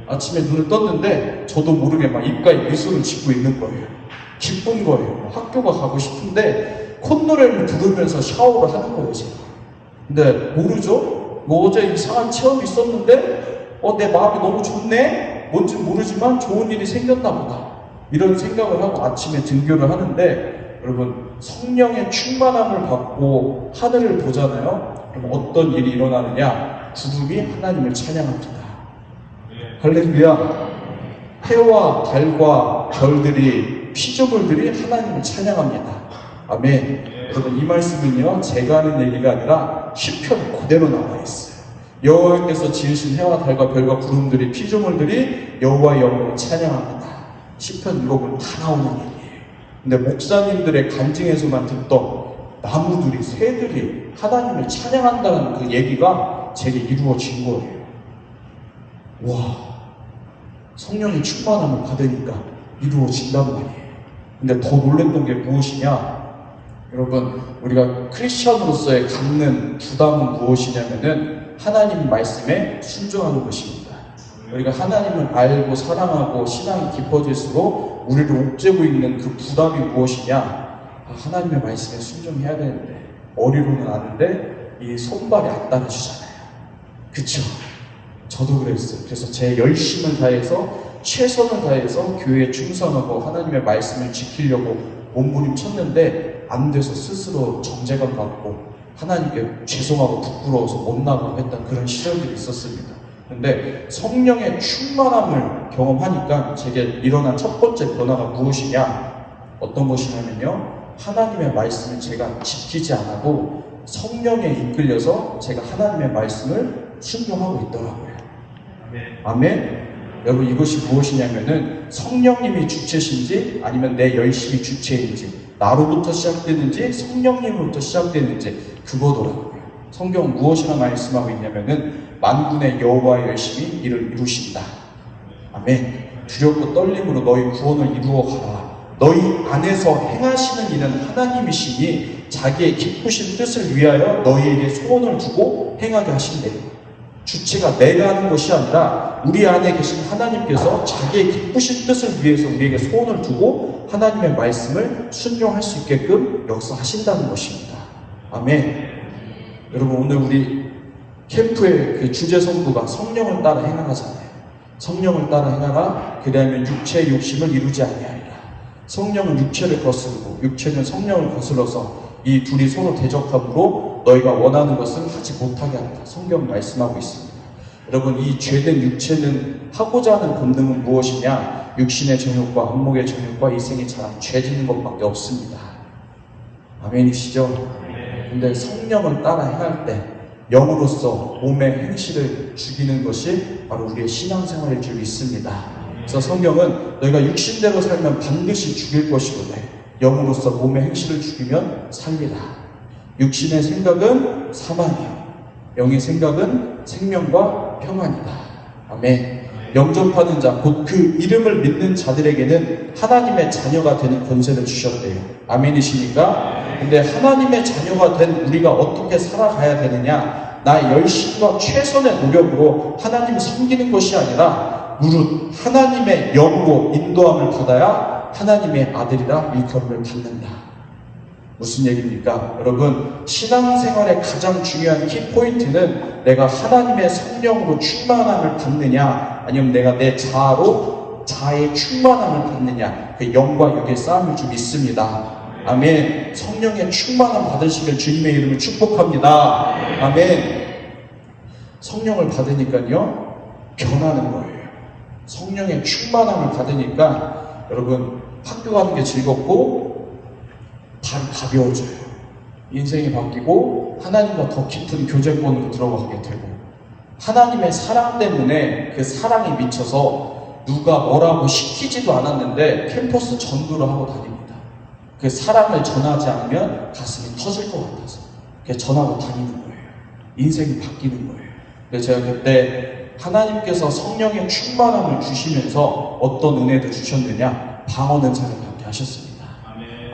Speaker 1: 아침에 눈을 떴는데 저도 모르게 막 입가에 미소를 짓고 있는 거예요. 기쁜 거예요. 학교가 가고 싶은데 콧노래를 부르면서 샤워를 하는 거예요, 제가. 근데 모르죠? 뭐 어제 이상한 체험이 있었는데 내 마음이 너무 좋네? 뭔지 모르지만 좋은 일이 생겼나 보다. 이런 생각을 하고 아침에 등교를 하는데 여러분 성령의 충만함을 받고 하늘을 보잖아요. 그럼 어떤 일이 일어나느냐? 구름이 하나님을 찬양합니다. 할렐루야. 해와 달과 별들이 피조물들이 하나님을 찬양합니다. 아멘. 여러분 이 말씀은요 제가 하는 얘기가 아니라 시편 그대로 나와 있어요. 여호와께서 지으신 해와 달과 별과 구름들이 피조물들이 여호와의 영광을 찬양합니다. 시편 읽어보면 다 나오는 얘기예요. 근데 목사님들의 간증에서만 듣던 나무들이 새들이 하나님을 찬양한다는 그 얘기가 제게 이루어진 거예요. 와, 성령의 충만함을 받으니까 이루어진단 말이에요. 근데 더 놀랬던 게 무엇이냐? 여러분, 우리가 크리스천으로서의 갖는 부담은 무엇이냐면은 하나님 말씀에 순종하는 것입니다. 우리가 하나님을 알고 사랑하고 신앙이 깊어질수록 우리를 옥죄고 있는 그 부담이 무엇이냐? 하나님의 말씀에 순종해야 되는데 머리로는 아는데 이 손발이 안 따라주잖아요. 그쵸? 저도 그랬어요. 그래서 제 열심을 다해서 최선을 다해서 교회에 충성하고 하나님의 말씀을 지키려고 몸부림쳤는데 안 돼서 스스로 정죄감 갖고 하나님께 죄송하고 부끄러워서 못 나가고 했던 그런 시절들이 있었습니다. 근데 성령의 충만함을 경험하니까 제게 일어난 첫 번째 변화가 무엇이냐? 어떤 것이냐면요, 하나님의 말씀을 제가 지키지 않아도 성령에 이끌려서 제가 하나님의 말씀을 순종하고 있더라고요. 아멘. 여러분, 이것이 무엇이냐면은 성령님이 주체신지 아니면 내 열심이 주체인지, 나로부터 시작되는지 성령님으로부터 시작되는지 그거더라고요. 성경은 무엇이나 말씀하고 있냐면은 만군의 여호와의 열심히 이를 이루신다. 아멘. 두렵고 떨림으로 너희 구원을 이루어 가라. 너희 안에서 행하시는 일은 하나님이시니 자기의 기쁘신 뜻을 위하여 너희에게 소원을 두고 행하게 하신대요. 주체가 내가 하는 것이 아니라 우리 안에 계신 하나님께서 자기의 기쁘신 뜻을 위해서 우리에게 소원을 두고 하나님의 말씀을 순종할 수 있게끔 역사하신다는 것입니다. 아멘. 여러분, 오늘 우리 캠프의 그 주제 성구가 성령을 따라 행하잖아요. 성령을 따라 행하라. 그리하면 육체의 욕심을 이루지 아니하리라. 성령은 육체를 거스르고 육체는 성령을 거스러서 이 둘이 서로 대적함으로 너희가 원하는 것은 하지 못하게 한다. 성경 말씀하고 있습니다. 여러분, 이 죄된 육체는 하고자 하는 본능은 무엇이냐? 육신의 정욕과 안목의 정욕과 이생의 자랑, 죄 짓는 것밖에 없습니다. 아멘이시죠? 근데 성령을 따라 행할 때 영으로서 몸의 행실을 죽이는 것이 바로 우리의 신앙생활일 줄 믿습니다. 그래서 성경은 너희가 육신대로 살면 반드시 죽일 것이거든 영으로서 몸의 행실을 죽이면 살리라. 육신의 생각은 사망이요 영의 생각은 생명과 평안이다. 아멘. 영접하는 자, 곧 그 이름을 믿는 자들에게는 하나님의 자녀가 되는 권세를 주셨대요. 아멘이십니까? 근데 하나님의 자녀가 된 우리가 어떻게 살아가야 되느냐? 나의 열심과 최선의 노력으로 하나님을 섬기는 것이 아니라 무릇 하나님의 영으로 인도함을 받아야 하나님의 아들이라 일컬음을 받는다. 무슨 얘기입니까? 여러분, 신앙생활의 가장 중요한 키포인트는 내가 하나님의 성령으로 충만함을 받느냐, 아니면 내가 내 자아로 자아의 충만함을 받느냐, 그 영과 육의 싸움을 좀 있습니다. 아멘. 성령의 충만함 받으시길 주님의 이름을 축복합니다. 아멘. 성령을 받으니까요, 변하는 거예요. 성령의 충만함을 받으니까 여러분, 학교 가는 게 즐겁고 발이 가벼워져요. 인생이 바뀌고 하나님과 더 깊은 교제권으로 들어가게 되고, 하나님의 사랑 때문에 그 사랑에 미쳐서 누가 뭐라고 시키지도 않았는데 캠퍼스 전도를 하고 다닙니다. 그 사랑을 전하지 않으면 가슴이 터질 것 같아서 그냥 전하고 다니는 거예요. 인생이 바뀌는 거예요. 그래서 제가 그때 하나님께서 성령의 충만함을 주시면서 어떤 은혜도 주셨느냐? 방언 은사를 받게 하셨습니다.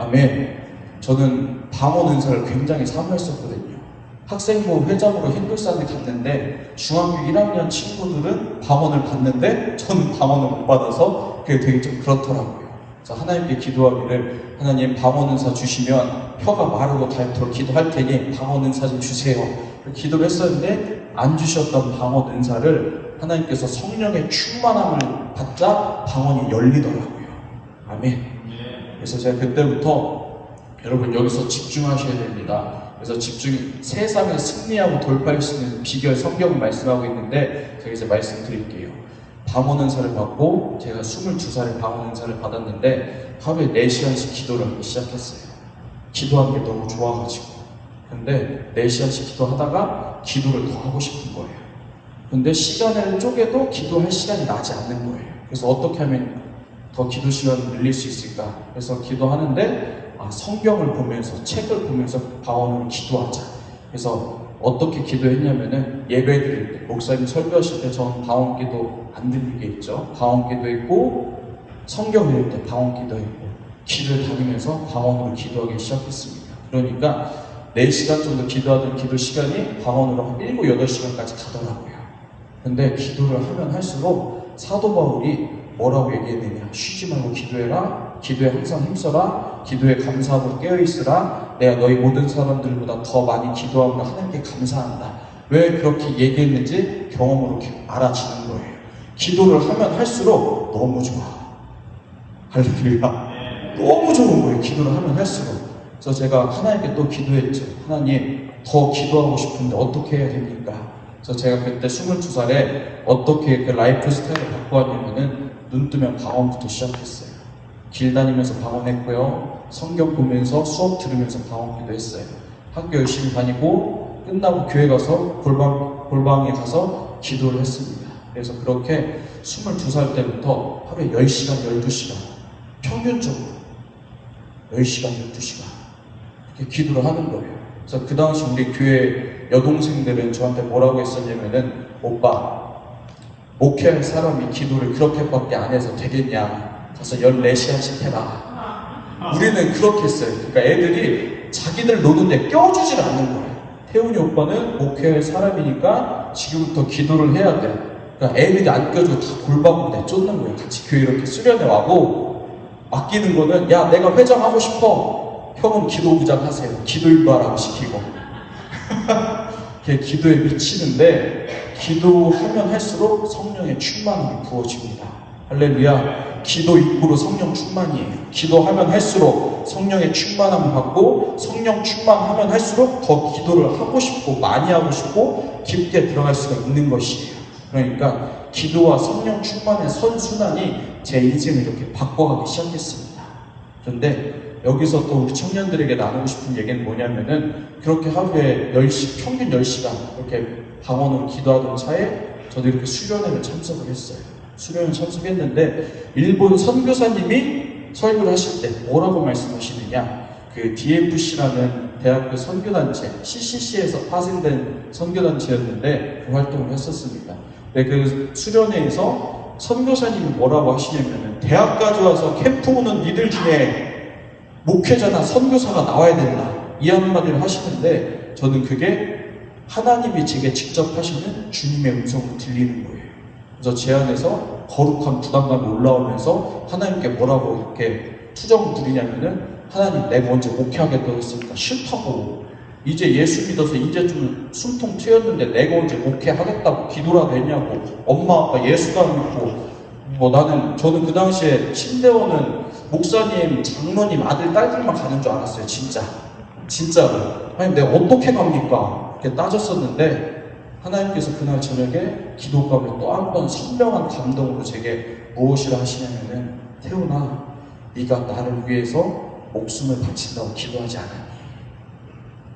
Speaker 1: 아멘. 저는 방언 은사를 굉장히 사모했었거든요. 학생부 회장으로 힌두산에 갔는데 중학교 1학년 친구들은 방언을 받는데 저는 방언을 못 받아서 그게 되게 좀 그렇더라고요. 그래서 하나님께 기도하기를, 하나님 방언 은사 주시면 혀가 마르고 닳도록 기도할 테니 방언 은사 좀 주세요. 기도를 했었는데 안 주셨던 방언 은사를 하나님께서 성령의 충만함을 받자 방언이 열리더라고요. 아멘. 그래서 제가 그때부터 여러분, 여기서 집중하셔야 됩니다. 그래서 세상을 승리하고 돌파할 수 있는 비결, 성경을 말씀하고 있는데 제가 이제 말씀드릴게요. 방언 은사를 받고 제가 22살에 방언 은사를 받았는데 하루에 4시간씩 기도를 하기 시작했어요. 기도하는 게 너무 좋아가지고. 근데 4시간씩 기도하다가 기도를 더 하고 싶은 거예요. 근데 시간을 쪼개도 기도할 시간이 나지 않는 거예요. 그래서 어떻게 하면 더 기도 시간을 늘릴 수 있을까? 그래서 기도하는데 성경을 보면서, 책을 보면서 방언으로 기도하자. 그래서 어떻게 기도했냐면은 예배 드릴 때, 목사님 설교하실 때 저는 방언 기도 안 들리게 했죠. 방언 기도했고, 성경 읽을 때 방언 기도했고, 길을 다니면서 방언으로 기도하기 시작했습니다. 그러니까 4시간 정도 기도하던 기도 시간이 방언으로 한 7, 8시간까지 가더라고요. 근데 기도를 하면 할수록 사도 바울이 뭐라고 얘기했느냐? 쉬지 말고 기도해라. 기도에 항상 힘써라. 기도에 감사하고 깨어있으라. 내가 너희 모든 사람들보다 더 많이 기도하고 하나님께 감사한다. 왜 그렇게 얘기했는지 경험으로 알아지는 거예요. 기도를 하면 할수록 너무 좋아. 할렐루야. 너무 좋은 거예요. 기도를 하면 할수록. 그래서 제가 하나님께 또 기도했죠. 하나님, 더 기도하고 싶은데 어떻게 해야 됩니까? 그래서 제가 그때 22살에 어떻게 그 라이프 스타일을 바꿔왔냐면은 눈 뜨면 방언부터 시작했어요. 길 다니면서 방언했고요. 성경 보면서 수업 들으면서 방언기도 했어요. 학교 열심히 다니고 끝나고 교회 가서 골방에 가서 기도를 했습니다. 그래서 그렇게 22살 때부터 하루에 10시간, 12시간 평균적으로 10시간, 12시간 이렇게 기도를 하는 거예요. 그래서 그 당시 우리 교회 여동생들은 저한테 뭐라고 했었냐면은, 오빠, 목회할 사람이 기도를 그렇게밖에 안 해서 되겠냐, 가서 14시간씩 해라. 우리는 그렇게 했어요. 그러니까 애들이 자기들 노는데 껴주질 않는 거예요. 태훈이 오빠는 목회할 사람이니까 지금부터 기도를 해야 돼. 그러니까 애들이 안 껴주고 다 골방으로 내쫓는 거예요. 같이 교회 이렇게 수련회 와고, 맡기는 거는, 야, 내가 회장하고 싶어. 형은 기도부장 하세요. 기도 인도하라고 시키고. 걔 기도에 미치는데, 기도하면 할수록 성령의 충만함이 부어집니다. 할렐루야. 기도 입구로 성령 충만이에요. 기도하면 할수록 성령의 충만함을 받고, 성령 충만하면 할수록 더 기도를 하고 싶고, 많이 하고 싶고, 깊게 들어갈 수가 있는 것이에요. 그러니까 기도와 성령 충만의 선순환이 제 인생을 이렇게 바꿔가기 시작했습니다. 그런데 여기서 또 우리 청년들에게 나누고 싶은 얘기는 뭐냐면은, 그렇게 하루에 평균 10시간 이렇게 방언으로 기도하던 차에 저도 이렇게 수련회를 참석을 했어요. 수련회 참석했는데, 일본 선교사님이 설교를 하실 때 뭐라고 말씀하시느냐, 그 DFC라는 대학교 선교단체, CCC에서 파생된 선교단체였는데 그 활동을 했었습니다. 그 수련회에서 선교사님이 뭐라고 하시냐면은, 대학까지 와서 캠프 오는 니들 중에 목회자나 선교사가 나와야 된다, 이 한마디를 하시는데, 저는 그게 하나님이 제게 직접 하시는 주님의 음성으로 들리는 거예요. 그래서 제 안에서 거룩한 부담감이 올라오면서 하나님께 뭐라고 이렇게 투정을 부리냐면은, 하나님, 내가 언제 목회하겠다고 했으니까 싫다고, 이제 예수 믿어서 이제 좀 숨통 트였는데 내가 언제 목회하겠다고 기도라도 했냐고, 엄마 아빠 예수가 믿고, 저는 그 당시에 침대원은 목사님, 장로님, 아들, 딸들만 가는 줄 알았어요. 진짜로. 아니, 내가 어떻게 갑니까? 이렇게 따졌었는데, 하나님께서 그날 저녁에 기도 가운데 또 한 번 선명한 감동으로 제게 무엇이라 하시냐면은, 태훈아, 네가 나를 위해서 목숨을 바친다고 기도하지 않았니?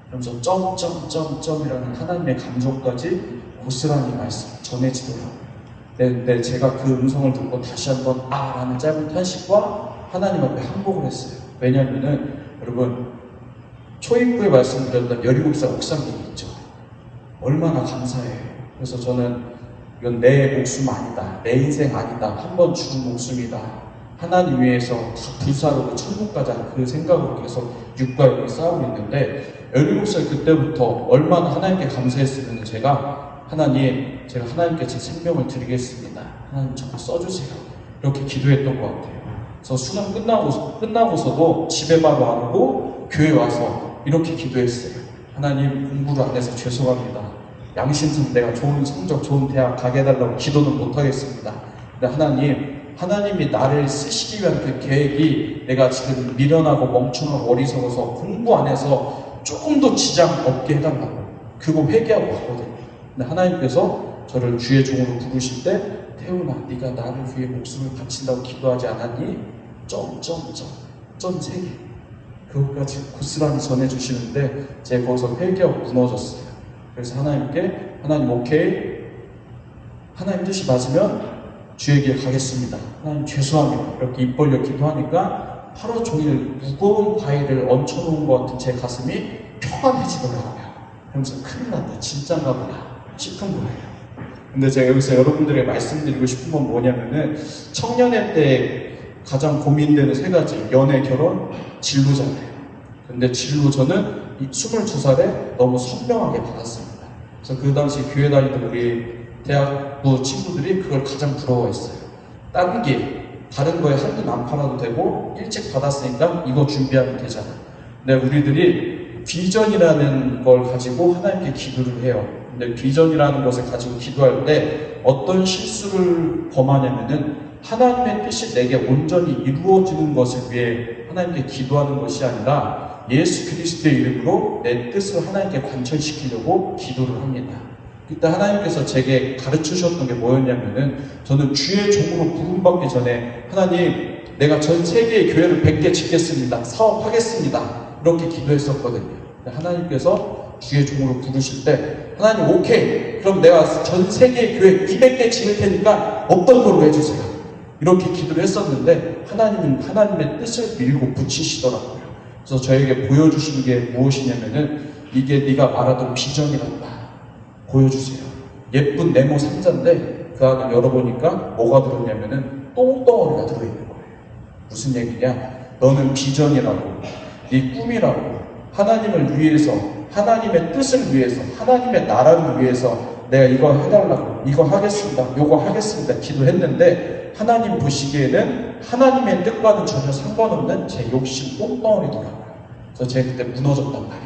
Speaker 1: 그러면서 점점점점이라는 하나님의 감정까지 고스란히 말씀 전해지더라고요. 근데 제가 그 음성을 듣고 다시 한번 라는 짧은 탄식과 하나님 앞에 항복을 했어요. 왜냐하면은 여러분, 초입부에 말씀드렸던 17살 옥상님이 있죠. 얼마나 감사해요. 그래서 저는 이건 내 목숨 아니다, 내 인생 아니다, 한 번 죽은 목숨이다, 하나님 위해서 다 불사르고 천국 가자, 그 생각으로 계속 육과 영이 싸우고 있는데, 17살 그때부터 얼마나 하나님께 감사했으면, 제가 하나님께 제 생명을 드리겠습니다, 하나님 저를 써주세요, 이렇게 기도했던 것 같아요. 그래서 수능 끝나고서도 집에 바로 안 오고 교회 와서 이렇게 기도했어요. 하나님, 공부를 안 해서 죄송합니다. 양심상 내가 좋은 성적, 좋은 대학 가게 해달라고 기도는 못하겠습니다. 근데 하나님이 나를 쓰시기 위한 그 계획이, 내가 지금 미련하고 멍청하고 어리석어서 공부 안 해서 조금 더 지장 없게 해달라고, 그거 회개하고 왔거든요. 근데 하나님께서 저를 주의 종으로 부르실 때, 태훈아, 네가 나를 위해 목숨을 바친다고 기도하지 않았니? 점 3개, 그것까지 고스란히 전해주시는데, 제가 거기서 회개하고 무너졌어요. 그래서 하나님 오케이, 하나님 뜻이 맞으면 주에게 가겠습니다, 하나님 죄송합니다, 이렇게 입 벌려 기도하니까 하루 종일 무거운 바위를 얹혀놓은 것 같은 제 가슴이 평안해지더라고요. 그러면서 큰일 났다, 진짠가 보다 싶은 거예요. 근데 제가 여기서 여러분들에게 말씀드리고 싶은 건 뭐냐면은, 청년의 때 가장 고민되는 3가지, 연애, 결혼, 진로잖아요. 근데 진로, 저는 22살에 너무 선명하게 받았습니다. 그래서 그 당시 교회 다니던 우리 대학부 친구들이 그걸 가장 부러워했어요. 다른 거에 한눈 안 팔아도 되고 일찍 받았으니까 이거 준비하면 되잖아. 근데 우리들이 비전이라는 걸 가지고 하나님께 기도를 해요. 근데 비전이라는 것을 가지고 기도할 때 어떤 실수를 범하냐면은 하나님의 뜻이 내게 온전히 이루어지는 것을 위해 하나님께 기도하는 것이 아니라 예수 그리스도의 이름으로 내 뜻을 하나님께 관철시키려고 기도를 합니다. 그때 하나님께서 제게 가르쳐 주셨던 게 뭐였냐면은, 저는 주의 종으로 부름받기 전에 하나님, 내가 전 세계의 교회를 100개 짓겠습니다. 사업하겠습니다. 이렇게 기도했었거든요. 하나님께서 주의 종으로 부르실 때 하나님 오케이, 그럼 내가 전 세계의 교회 200개 지을 테니까 어떤 걸로 해주세요. 이렇게 기도를 했었는데 하나님은 하나님의 뜻을 밀고 붙이시더라고요. 그래서 저에게 보여주신 게 무엇이냐면은, 이게 네가 말하던 비전이란다. 보여주세요. 예쁜 네모 상자인데 그 안을 열어보니까 뭐가 들었냐면은 똥덩어리가 들어있는 거예요. 무슨 얘기냐? 너는 비전이라고, 네 꿈이라고, 하나님을 위해서, 하나님의 뜻을 위해서, 하나님의 나라를 위해서 내가 이거 해달라고, 이거 하겠습니다, 요거 하겠습니다 기도했는데, 하나님 보시기에는 하나님의 뜻과는 전혀 상관없는 제 욕심 똥덩어리더라고요. 그래서 제가 그때 무너졌단 말이에요.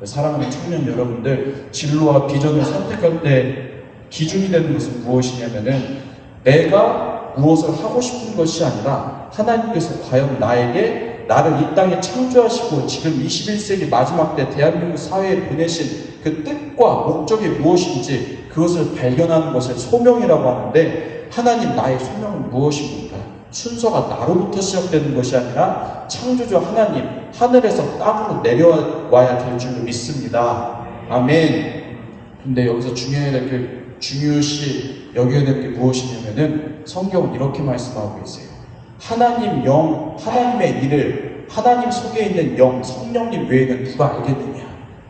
Speaker 1: 사랑하는 청년 여러분들, 진로와 비전을 선택할 때 기준이 되는 것은 무엇이냐면은, 내가 무엇을 하고 싶은 것이 아니라 하나님께서 과연 나를 이 땅에 창조하시고 지금 21세기 마지막 때 대한민국 사회에 보내신 그 뜻과 목적이 무엇인지 그것을 발견하는 것을 소명이라고 하는데, 하나님 나의 소명은 무엇입니까? 순서가 나로부터 시작되는 것이 아니라 창조주 하나님, 하늘에서 땅으로 내려와야 될 줄로 믿습니다. 아멘. 근데 여기서 중요시 여겨야 될 게 무엇이냐면은, 성경은 이렇게 말씀하고 계세요. 하나님 영, 하나님의 일을 하나님 속에 있는 영, 성령님 외에는 누가 알겠느냐?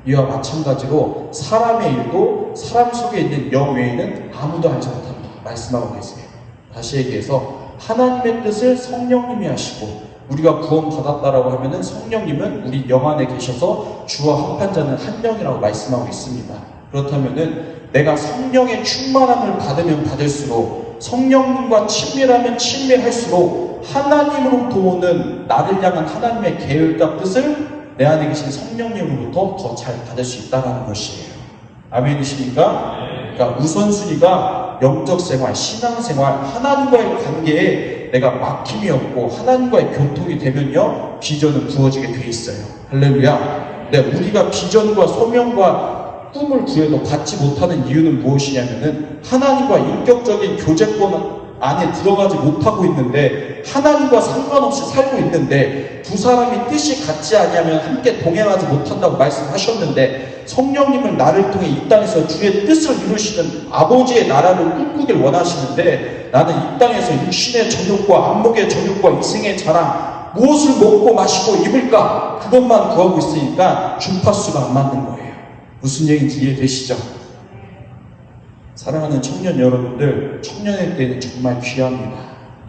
Speaker 1: 이와 마찬가지로 사람의 일도 사람 속에 있는 영 외에는 아무도 알지 못한다 말씀하고 계세요. 다시 얘기해서 하나님의 뜻을 성령님이 하시고, 우리가 구원 받았다라고 하면은 성령님은 우리 영 안에 계셔서 주와 합한 자는 한 영이라고 말씀하고 있습니다. 그렇다면은 내가 성령의 충만함을 받으면 받을수록, 성령님과 친밀하면 친밀할수록 하나님으로부터 오는 나를 향한 하나님의 계획과 뜻을 내 안에 계신 성령님으로부터 더 잘 받을 수 있다는 것이에요. 아멘이십니까? 그러니까 우선순위가 영적 생활, 신앙 생활, 하나님과의 관계에 내가 막힘이 없고 하나님과의 교통이 되면요, 비전은 부어지게 돼 있어요. 할렐루야. 근데 우리가 비전과 소명과 꿈을 구해도 받지 못하는 이유는 무엇이냐면은, 하나님과 인격적인 교제권 안에 들어가지 못하고 있는데, 하나님과 상관없이 살고 있는데, 두 사람이 뜻이 같지 않으면 함께 동행하지 못한다고 말씀하셨는데, 성령님은 나를 통해 이 땅에서 주의 뜻을 이루시는 아버지의 나라를 꿈꾸길 원하시는데, 나는 이 땅에서 육신의 정욕과 안목의 정욕과 이생의 자랑, 무엇을 먹고 마시고 입을까, 그것만 구하고 있으니까 주파수가 안 맞는 거예요. 무슨 얘기인지 이해되시죠? 사랑하는 청년 여러분들, 청년의 때는 정말 귀합니다.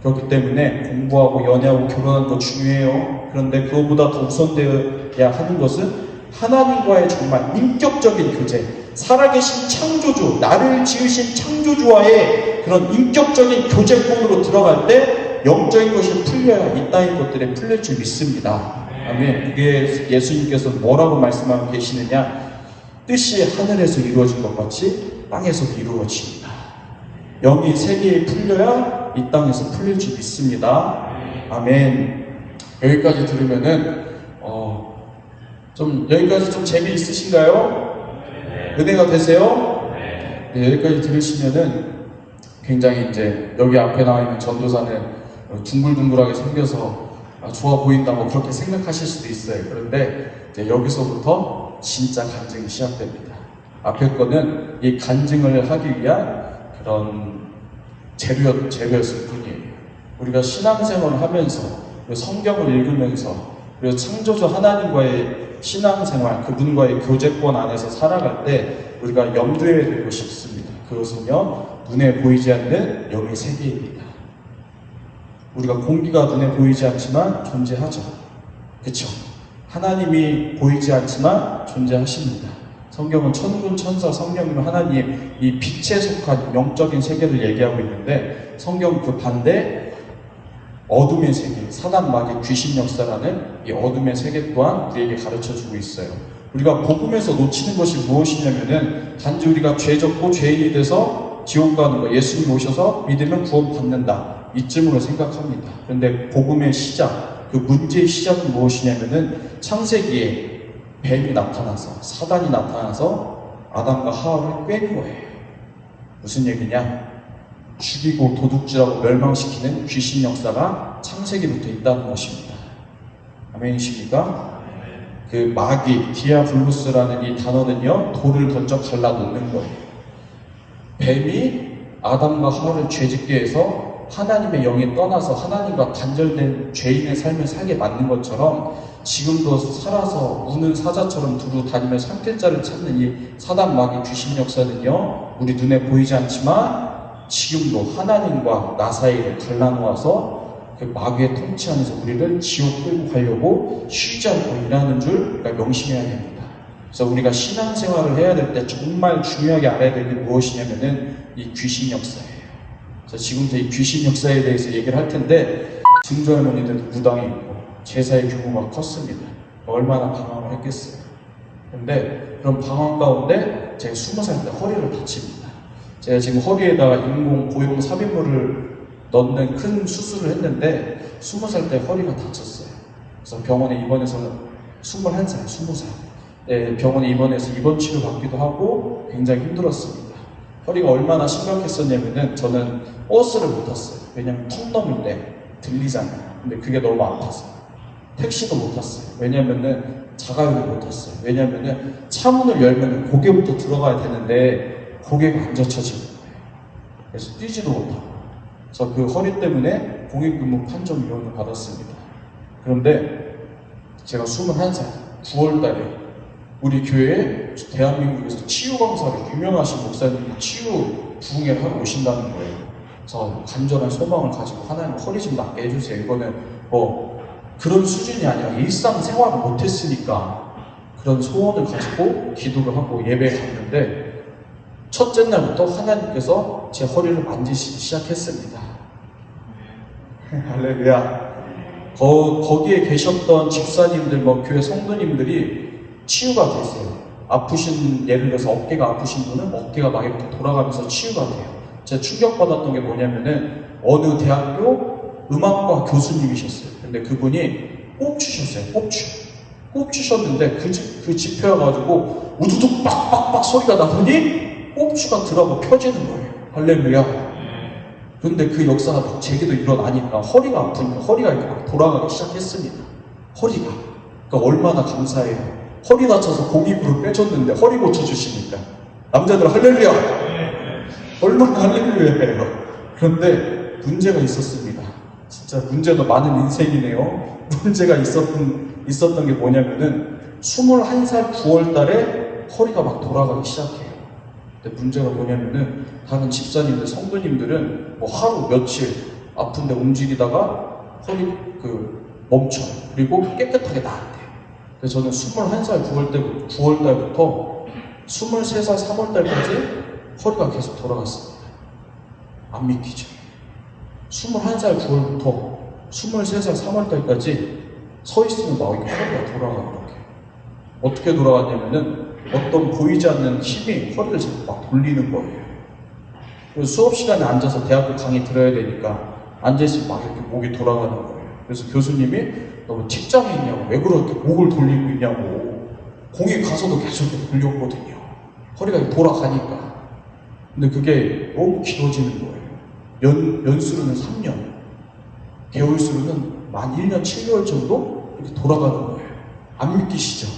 Speaker 1: 그렇기 때문에 공부하고 연애하고 결혼하는 거 중요해요. 그런데 그것보다 더 우선되어야 하는 것은 하나님과의 정말 인격적인 교제, 살아계신 창조주, 나를 지으신 창조주와의 그런 인격적인 교제권으로 들어갈 때 영적인 것이 풀려야 이 땅의 것들이 풀릴 줄 믿습니다. 아멘. 그게 예수님께서 뭐라고 말씀하고 계시느냐? 뜻이 하늘에서 이루어진 것 같이 땅에서도 이루어집니다. 영이 세계에 풀려야 이 땅에서 풀릴 줄 믿습니다. 아멘. 여기까지 들으면은 여기까지 좀 재미있으신가요? 은혜가 되세요? 네, 여기까지 들으시면은 굉장히 이제 여기 앞에 나와 있는 전도사는 둥글둥글하게 생겨서 좋아 보인다고 그렇게 생각하실 수도 있어요. 그런데 이제 여기서부터 진짜 간증이 시작됩니다. 앞에 거는 이 간증을 하기 위한 그런 재료였을 뿐이에요. 우리가 신앙생활을 하면서, 성경을 읽으면서, 그리고 창조주 하나님과의 신앙생활, 그분과의 교제권 안에서 살아갈 때 우리가 염두에 두고 싶습니다. 그것은요, 눈에 보이지 않는 영의 세계입니다. 우리가 공기가 눈에 보이지 않지만 존재하죠. 그쵸? 하나님이 보이지 않지만 존재하십니다. 성경은 천군, 천사, 성령님, 하나님, 이 빛에 속한 영적인 세계를 얘기하고 있는데, 성경 그 반대 어둠의 세계, 사단, 마귀, 귀신 역사라는 이 어둠의 세계 또한 우리에게 가르쳐주고 있어요. 우리가 복음에서 놓치는 것이 무엇이냐면은 단지 우리가 죄 졌고 죄인이 돼서 지옥 가는 거, 예수님 오셔서 믿으면 구원 받는다, 이쯤으로 생각합니다. 그런데 복음의 시작, 그 문제의 시작은 무엇이냐면은 창세기에 뱀이 나타나서, 사단이 나타나서 아담과 하와를 꿰는 거예요. 무슨 얘기냐? 죽이고 도둑질하고 멸망시키는 귀신 역사가 창세기부터 있다는 것입니다. 아멘이십니까? 그 마귀, 디아블로스라는 이 단어는요, 돌을 던져 갈라놓는 거예요. 뱀이 아담과 하와를 죄짓게 해서 하나님의 영이 떠나서 하나님과 단절된 죄인의 삶을 살게 만든 것처럼, 지금도 살아서 우는 사자처럼 두루 다니며 삼킬자를 찾는 이 사단, 마귀, 귀신 역사는요, 우리 눈에 보이지 않지만 지금도 하나님과 나 사이를 갈라놓아서 그 마귀의 통치 안에서 우리를 지옥 끌고 가려고 쉬지 않고 일하는 줄 우리가 명심해야 됩니다. 그래서 우리가 신앙생활을 해야 될 때 정말 중요하게 알아야 될 게 무엇이냐면은 이 귀신 역사예요. 그래서 지금부터 이 귀신 역사에 대해서 얘기를 할 텐데, 증조할머니들도 무당이 있고 제사의 규모가 컸습니다. 얼마나 방황을 했겠어요. 근데 그런 방황 가운데 제가 20살 때 허리를 다칩니다. 제가 지금 허리에다가 인공 고용 삽입물을 넣는 큰 수술을 했는데 20살 때 허리가 다쳤어요. 그래서 병원에 입원해서 21살, 20살 병원에 입원해서 입원 치료 받기도 하고 굉장히 힘들었습니다. 허리가 얼마나 심각했었냐면은 저는 버스를 못 탔어요. 왜냐면 턱 넘을 때 들리잖아요. 근데 그게 너무 아파서 택시도 못 탔어요. 왜냐면은 자가용도 못 탔어요. 왜냐면은 차문을 열면은 고개부터 들어가야 되는데 고개가 안 젖혀지는 거예요. 그래서 뛰지도 못하고, 그래서 그 허리 때문에 공익근무 판정 위원을 받았습니다. 그런데 제가 21살 9월 달에 우리 교회에 대한민국에서 치유 강사로 유명하신 목사님이 치유 부흥회를 하고 오신다는 거예요. 그래서 간절한 소망을 가지고 하나님 허리 좀 낫게 해주세요. 이거는 뭐 그런 수준이 아니라 일상생활을 못했으니까 그런 소원을 가지고 기도를 하고 예배에 갔는데, 첫째 날부터 하나님께서 제 허리를 만지시기 시작했습니다. 할렐루야. 거기에 계셨던 집사님들, 교회 성도님들이 치유가 됐어요. 아프신, 예를 들어서 어깨가 아프신 분은 어깨가 막 이렇게 돌아가면서 치유가 돼요. 제가 충격받았던 게 뭐냐면은 어느 대학교 음악과 교수님이셨어요. 근데 그분이 꼽주셨어요. 꼽주셨는데 그 집회여가지고 우두둑 빡빡빡 소리가 나더니 꼽주가 들어가고 펴지는 거예요. 할렐루야. 그런데 그 역사가 제게도 일어나니까 허리가 아프니까 허리가 이렇게 막 돌아가기 시작했습니다. 허리가. 그러니까 얼마나 감사해요. 허리 다쳐서 공익으로 빼줬는데 허리 고쳐주시니까. 남자들 할렐루야. 얼마나 할렐루야예요. 그런데 문제가 있었습니다. 진짜 문제도 많은 인생이네요. 문제가 있었던 게 뭐냐면은 21살 9월 달에 허리가 막 돌아가기 시작해요. 근데 문제가 뭐냐면은 다른 집사님들, 성도님들은 하루 며칠 아픈데 움직이다가 허리 멈춰요. 그리고 깨끗하게 나았대요. 그래서 저는 21살 9월 달부터 23살 3월 달까지 허리가 계속 돌아갔습니다. 안 믿기죠? 21살 9월부터 23살 3월 달까지 서 있으면 막 이렇게 허리가 돌아가고 이렇게. 어떻게 돌아갔냐면은 어떤 보이지 않는 힘이 허리를 자꾸 막 돌리는 거예요. 그래서 수업 시간에 앉아서 대학교 강의 들어야 되니까 앉아있으면 막 이렇게 목이 돌아가는 거예요. 그래서 교수님이 너 직장에 있냐고, 왜 그렇게 목을 돌리고 있냐고. 공에 가서도 계속 이렇게 돌렸거든요. 허리가 이렇게 돌아가니까. 근데 그게 너무 길어지는 거예요. 연수로는 3년, 개월수로는 만 1년 7개월 정도 이렇게 돌아가는 거예요. 안 믿기시죠?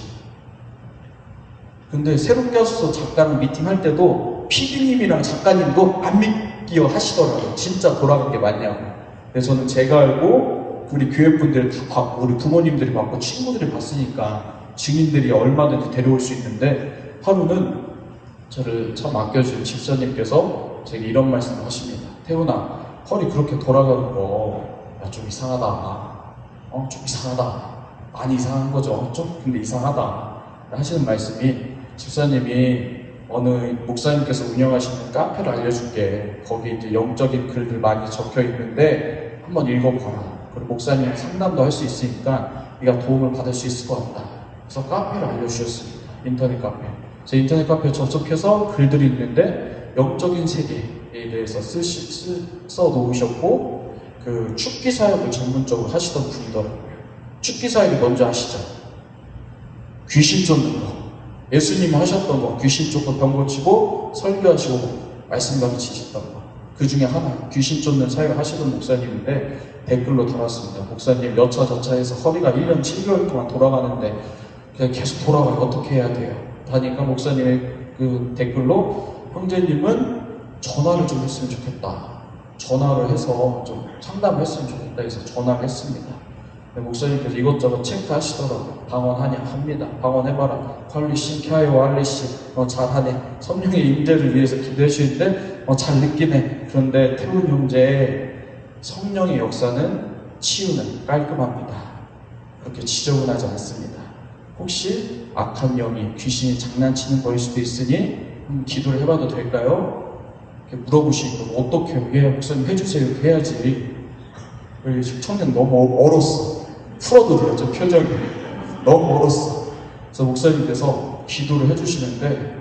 Speaker 1: 근데 새롭게 와서 작가랑 미팅할 때도 PD님이랑 작가님도 안 믿기어 하시더라고요. 진짜 돌아간 게 맞냐고. 그래서 저는 제가 알고 우리 교회분들 다 봤고 우리 부모님들이 봤고 친구들이 봤으니까 증인들이 얼마든지 데려올 수 있는데, 하루는 저를 참 아껴주신 집사님께서 제게 이런 말씀을 하십니다. 태훈아, 허리 그렇게 돌아가는 거 좀 이상하다. 좀 이상하다. 많이 이상한 거죠. 근데 이상하다 하시는 말씀이, 집사님이 어느 목사님께서 운영하시는 카페를 알려줄게. 거기 이제 영적인 글들 많이 적혀 있는데 한번 읽어봐라. 그리고 목사님이랑 상담도 할 수 있으니까 네가 도움을 받을 수 있을 것 같다. 그래서 카페를 알려주셨습니다. 인터넷 카페. 제 인터넷 카페에 접속해서 글들이 있는데 영적인 세계에 대해서 써 놓으셨고 그 축기 사역을 전문적으로 하시던 분이더라고요. 축기 사역이 뭔지 아시죠? 귀신 쫓는 거. 예수님이 하셨던 거. 귀신 쫓고 병 고치고 설교하시고 말씀 가르치셨던 거. 그 중에 하나 귀신 쫓는 사역을 하시던 목사님인데 댓글로 달았습니다. 목사님 여차저차해서 허리가 1년 7개월 동안 돌아가는데 그냥 계속 돌아가요. 어떻게 해야 돼요? 하니까 목사님의 그 댓글로 형제님은 전화를 좀 했으면 좋겠다. 전화를 해서 좀 상담했으면 좋겠다 해서 전화를 했습니다. 목사님께서 이것저것 체크하시더라고요. 방언하냐? 합니다. 방언해봐라. 퀄리시, 캬요, 알리시. 잘하네. 성령의 임재를 위해서 기도하시는데 잘 느끼네. 그런데 태훈 형제의 성령의 역사는 치유는 깔끔합니다. 그렇게 지저분하지 않습니다. 혹시 악한 영이 귀신이 장난치는 거일 수도 있으니 기도를 해봐도 될까요? 이렇게 물어보시고 어떻게 해요? 예, 목사님 해주세요. 이렇게 해야지. 우리 청년 너무 얼었어. 풀어도 돼요. 저 표정이 너무 얼었어. 그래서 목사님께서 기도를 해주시는데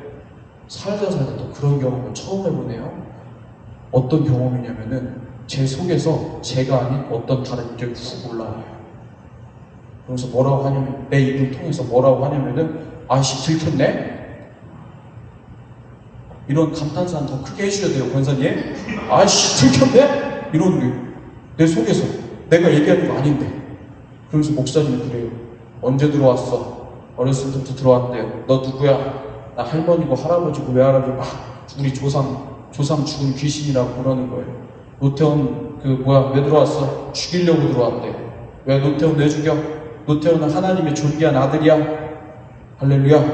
Speaker 1: 살다 또 그런 경험을 처음 해보네요. 어떤 경험이냐면은 제 속에서 제가 아닌 어떤 다른 인격이 훅 올라와요. 그래서 뭐라고 하냐면 내 입을 통해서 뭐라고 하냐면은 아이씨 들켰네? 이런 감탄사는 더 크게 해주셔야 돼요, 권사님. 아이씨 들켰네? 이런 내 속에서 내가 얘기하는 거 아닌데. 그러면서 목사님이 그래요. 언제 들어왔어? 어렸을 때부터 들어왔대요. 너 누구야? 나 할머니고 할아버지고 외할아버지 막 우리 조상 죽은 귀신이라고 그러는 거예요. 노태원 왜 들어왔어? 죽이려고 들어왔대요. 왜 노태원 왜 죽여? 노태원은 하나님의 존귀한 아들이야. 할렐루야.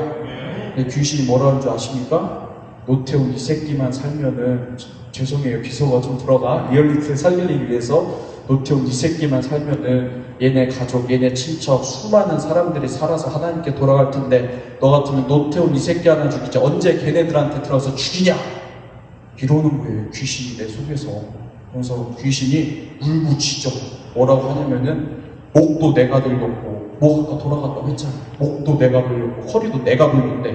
Speaker 1: 귀신이 뭐라 하는 줄 아십니까? 노태원 이 새끼만 살면은 죄송해요. 비속어 좀 들어가. 리얼리티를 살리기 위해서 노태원 이 새끼만 살면은 얘네 가족, 얘네 친척, 수많은 사람들이 살아서 하나님께 돌아갈 텐데 너 같으면 노태원 이 새끼 하나 죽이자. 언제 걔네들한테 들어서 죽이냐? 이러는 거예요. 귀신이 내 속에서. 그래서 귀신이 울부짖죠. 뭐라고 하냐면은 목도 내가 들렸고 목 아까 돌아갔다고 했잖아요. 목도 내가 들렸고 허리도 내가 들렸대.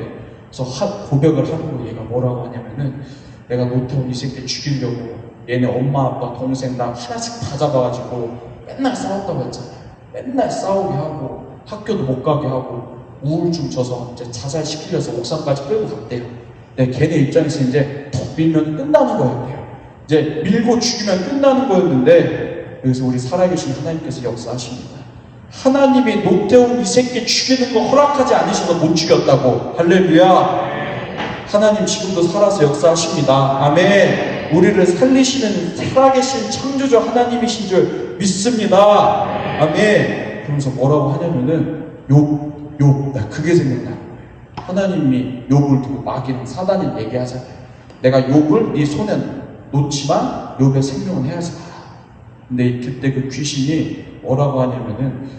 Speaker 1: 그래서 고백을 하는 거예요. 얘가 뭐라고 하냐면은 내가 노태원 이 새끼 죽이려고 얘네 엄마 아빠 동생 나 하나씩 다 잡아가지고 맨날 싸웠다고 했잖아요. 맨날 싸우게 하고 학교도 못 가게 하고 우울증 져서 이제 자살시키려서 옥상까지 끌고 갔대요. 걔네 입장에서 이제 톡 밀면 끝나는 거였대요. 이제 밀고 죽이면 끝나는 거였는데 여기서 우리 살아계신 하나님께서 역사하십니다. 하나님이 노태원 이 새끼 죽이는 거 허락하지 않으셔서 못 죽였다고. 할렐루야. 하나님 지금도 살아서 역사하십니다. 아멘. 우리를 살리시는 살아계신 창조주 하나님이신 줄 믿습니다. 아멘. 그러면서 뭐라고 하냐면은 나 그게 생각나. 하나님이 욥을 두고 마귀는 사단을 얘기하잖아요. 내가 욥을 네 손에 놓지만 욥의 생명은 해하지 마라. 근데 그때 그 귀신이 뭐라고 하냐면은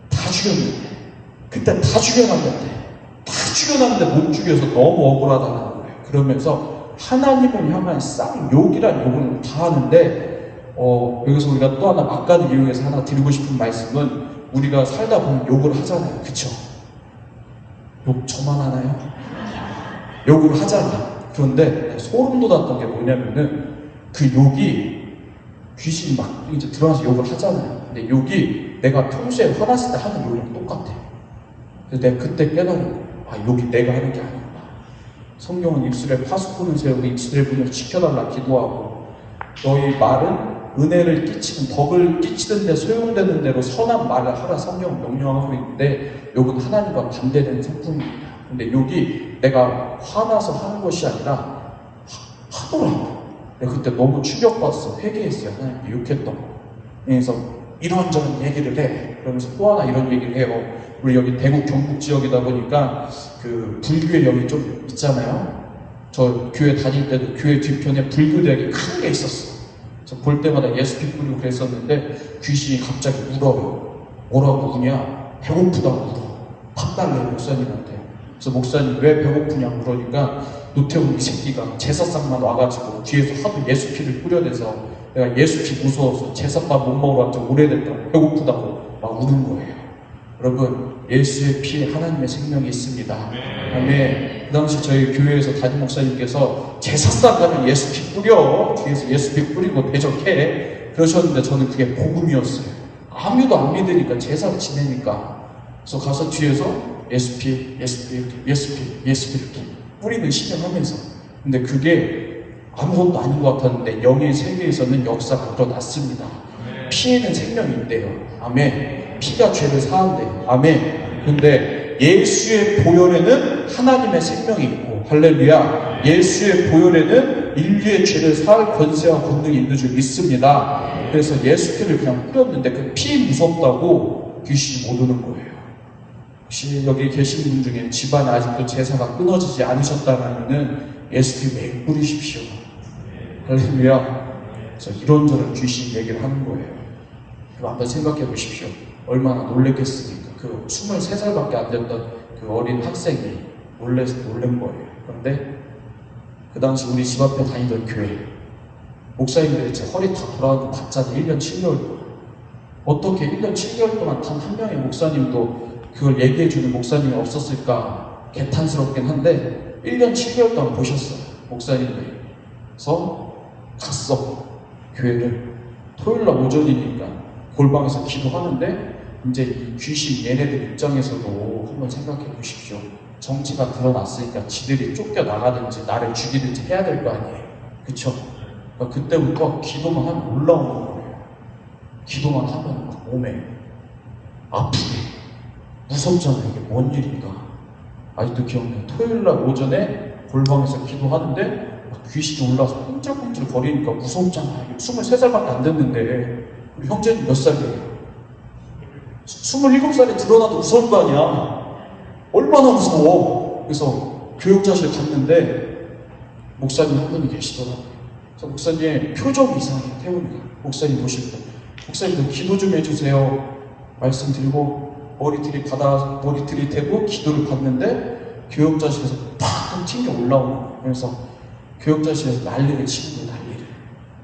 Speaker 1: 다 죽였는데 그때 다 죽여놨는데 못 죽여서 너무 억울하다는 거예요. 그러면서 하나님을 향한 쌍욕이란 욕을 다 하는데 여기서 우리가 또 하나 막간을 이용해서 하나 드리고 싶은 말씀은 우리가 살다 보면 욕을 하잖아요. 그쵸? 욕 저만 하나요? 욕을 하잖아. 그런데 소름 돋았던 게 뭐냐면은 그 욕이 귀신이 막 이제 들어와서 욕을 하잖아요. 근데 욕이 내가 평소에 화났을 때 하는 욕이랑 똑같아. 그래서 내가 그때 깨달은 거야. 욕이 내가 하는 게 아니구나. 성경은 입술에 파수꾼을 세우고 입술의 분을 지켜달라 기도하고 너희 말은 은혜를 끼치는 덕을 끼치는 데 소용되는 대로 선한 말을 하라 성경은 명령하고 있는데 욕은 하나님과 반대되는 성품입니다. 근데 욕이 내가 화나서 하는 것이 아니라 하더라고. 내가 그때 너무 충격받았어. 회개했어요. 하나님께 욕했던 거. 그래서 이런저런 얘기를 해. 그러면서 또 하나 이런 얘기를 해요. 우리 여기 대구 경북 지역이다 보니까 그 불교의 영이 좀 있잖아요. 저 교회 다닐 때도 교회 뒤편에 불교대학이 큰 게 있었어. 저 볼 때마다 예수피 뿌리고 그랬었는데 귀신이 갑자기 울어요. 뭐라고 우냐? 배고프다고 울어. 밥 달래 목사님한테. 그래서 목사님 왜 배고프냐고 그러니까 노태훈 이 새끼가 제사상만 와가지고 뒤에서 하도 예수피를 뿌려대서 내가 예수피 무서워서 제사밥 못 먹으러 왔지 오래됐다고 배고프다고 막 우는 거예요. 여러분, 예수의 피에 하나님의 생명이 있습니다. 아멘. 그 당시 저희 교회에서 담임 목사님께서 제사상 가면 예수 피 뿌려, 뒤에서 예수 피 뿌리고 대적해 그러셨는데 저는 그게 복음이었어요. 아무도 안 믿으니까 제사를 지내니까. 그래서 가서 뒤에서 예수 피, 예수 피, 예수 피, 예수 피 이렇게 뿌리는 신령하면서. 근데 그게 아무것도 아닌 것 같았는데 영의 세계에서는 역사가 일어났습니다. 피에는 생명이 있대요. 아멘. 피가 죄를 사한대요. 아멘. 근데 예수의 보혈에는 하나님의 생명이 있고, 할렐루야. 예수의 보혈에는 인류의 죄를 사할 권세와 권능이 있는 줄 믿습니다. 그래서 예수 피를 그냥 뿌렸는데 그 피 무섭다고 귀신이 못 오는 거예요. 혹시 여기 계신 분 중에 집안에 아직도 제사가 끊어지지 않으셨다면 예수 피 매일 뿌리십시오. 할렐루야. 그래서 이런저런 귀신 얘기를 하는 거예요. 그럼 한번 생각해 보십시오. 얼마나 놀랬겠습니까? 그 23살밖에 안 됐던 그 어린 학생이 놀란 거예요. 그런데 그 당시 우리 집 앞에 다니던 교회 목사님들이 제 허리 다 돌아온 거 봤잖아요. 1년 7개월 동안. 어떻게 1년 7개월 동안 단 한 명의 목사님도 그걸 얘기해주는 목사님이 없었을까 개탄스럽긴 한데 1년 7개월 동안 보셨어요. 목사님들이. 그래서 갔어. 교회를. 토요일날 오전이니까 골방에서 기도하는데 이제 이 귀신 얘네들 입장에서도 한번 생각해 보십시오. 정치가 드러났으니까 지들이 쫓겨나가든지 나를 죽이든지 해야 될 거 아니에요. 그쵸? 그러니까 그때부터 기도만 하면 올라오는 거예요. 기도만 하면 막 몸에 아프게 무섭잖아요. 이게 뭔 일인가. 아직도 기억나요. 토요일날 오전에 골방에서 기도하는데 막 귀신이 올라와서 꼼짝꼼짝 거리니까 무섭잖아요. 23살밖에 안 됐는데 우리 형제는 몇 살이에요? 27살에 드러나도 무서운 거 아니야. 얼마나 무서워. 그래서 교육자실 갔는데 목사님 한 분이 계시더라고요. 그래서 목사님 표정이 이상해요. 태우니까 목사님 보실 때 목사님 기도 좀 해주세요 말씀드리고 머리 들이대고 기도를 받는데 교육자실에서 팍 튕겨 올라오는 거예요. 그래서 교육자실에서 난리를 치는 거예요. 난리를.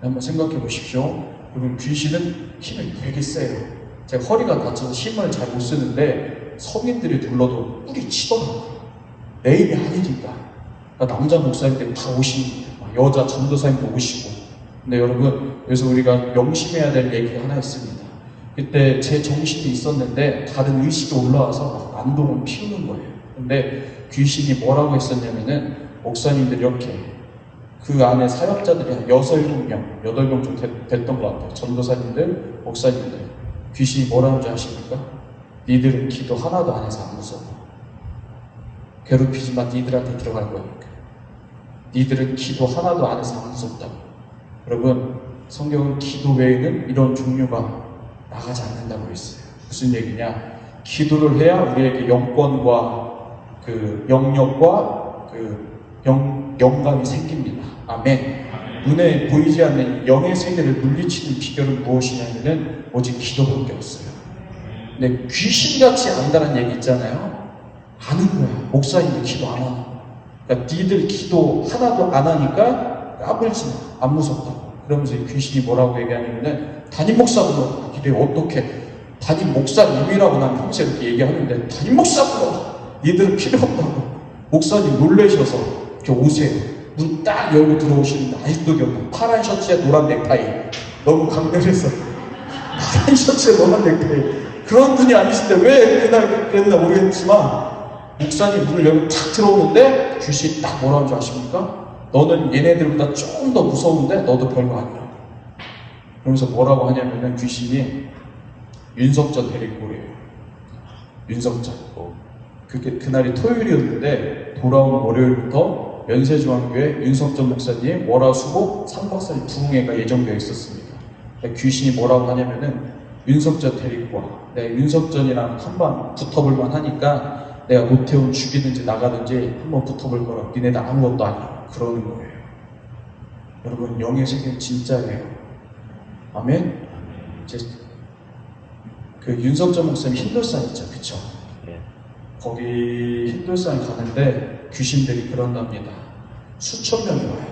Speaker 1: 한번 생각해 보십시오. 여러분 귀신은 힘이 되게 세요. 제가 허리가 다쳐서 힘을 잘 못 쓰는데 성인들이 둘러도 뿌리 치더라고요. 내 힘이 아니니까. 그러니까 남자 목사님들 다 오시고 여자 전도사님도 오시고. 근데 여러분 여기서 우리가 명심해야 될 얘기가 하나 있습니다. 그때 제 정신이 있었는데 다른 의식이 올라와서 막 난동을 피우는 거예요. 근데 귀신이 뭐라고 했었냐면은 목사님들 이렇게 그 안에 사역자들이 한 6, 7명, 8명 좀 됐던 것 같아요. 전도사님들, 목사님들. 귀신이 뭐라는 줄 아십니까? 니들은 기도 하나도 안 해서 안 무서워. 괴롭히지만 니들한테 들어갈 거니까. 니들은 기도 하나도 안 해서 안 무섭다고. 여러분, 성경은 기도 외에는 이런 종류가 나가지 않는다고 했어요. 무슨 얘기냐? 기도를 해야 우리에게 영권과 그 영역과 그 영감이 생깁니다. 아멘. 눈에 보이지 않는 영의 세계를 물리치는 비결은 무엇이냐면은 오직 기도밖에 없어요. 근데 귀신같이 안다는 얘기 있잖아요. 아는 거야. 목사님도 기도 안 하는 거야. 그러니까 니들 기도 하나도 안 하니까 까불지 마. 안 무섭다고. 그러면서 귀신이 뭐라고 얘기하냐면은 담임 목사도 이래 어떻게 담임 목사님이라고 난 평소에 이렇게 얘기하는데 담임 목사도 니들은 필요 없다고. 목사님 놀라셔서 이렇게 오세요. 문 딱 열고 들어오시는데 아직도 기억나. 파란 셔츠에 노란 넥타이. 너무 강렬해서 파란 셔츠에 노란 넥타이. 그런 분이 아니신데 왜 그날 그랬나 모르겠지만 목사님 문을 열고 탁 들어오는데 귀신이 딱 뭐라는 줄 아십니까? 너는 얘네들보다 조금 더 무서운데 너도 별거 아니라고. 그러면서 뭐라고 하냐면은 귀신이 윤석전 데리고 오래요. 윤석전. 그날이 토요일이었는데 돌아온 월요일부터 연세중앙교회 윤석전 목사님 월화수목 3박 4일 부흥회가 예정되어 있었습니다. 귀신이 뭐라고 하냐면은 윤석전 데리고 와. 내가 윤석전이랑 한번 붙어볼만 하니까 내가 오태훈 죽이든지 나가든지 한번 붙어볼 거라. 니네들 아무것도 아니야. 그러는 거예요. 여러분 영의 세계는 진짜예요. 아멘? 이제 그 윤석전 목사님 힌돌산 있죠. 그쵸? 거기 힌돌산에 가는데 귀신들이 그런답니다. 수천 명이 와요.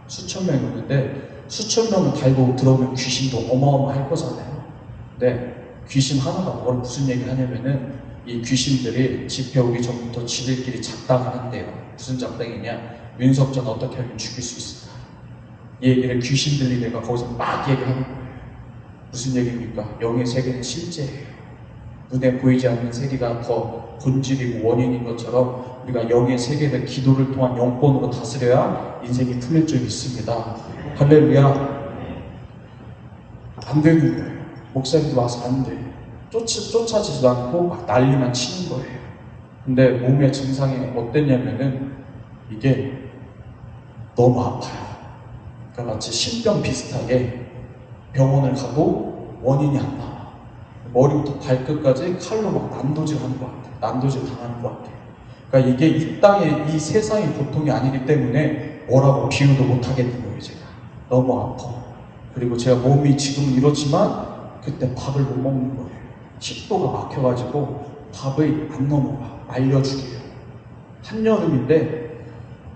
Speaker 1: 수천 명이 오는데 수천 명을 달고 들어오면 귀신도 어마어마할 거잖아요. 근데 귀신 하나가 무슨 얘기를 하냐면은 이 귀신들이 집회 오기 전부터 지들끼리 작당을 한대요. 무슨 작당이냐? 윤석전 어떻게 하면 죽일 수 있을까? 이 얘기를 귀신 들린 애가 거기서 막 얘기하는 거예요. 무슨 얘기입니까? 영의 세계는 실제예요. 눈에 보이지 않는 세계가 더 본질이고 원인인 것처럼 우리가 영의 세계를 기도를 통한 영권으로 다스려야 인생이 풀릴 적이 있습니다. 할렐루야. 안 되는 거예요. 목사님도 와서 안 돼. 쫓아지지도 않고 막 난리만 치는 거예요. 근데 몸의 증상이 어땠냐면은 이게 너무 아파요. 그러니까 마치 신병 비슷하게 병원을 가도 원인이 안 나와. 머리부터 발끝까지 칼로 막 난도질 하는 것 같아요. 난도질 당하는 것 같아요. 그러니까 이게 이 땅의 이 세상의 고통이 아니기 때문에 뭐라고 비유도 못 하겠는 거예요. 제가 너무 아파. 그리고 제가 몸이 지금은 이렇지만 그때 밥을 못 먹는 거예요. 식도가 막혀가지고 밥이 안 넘어가. 말려주게요. 한여름인데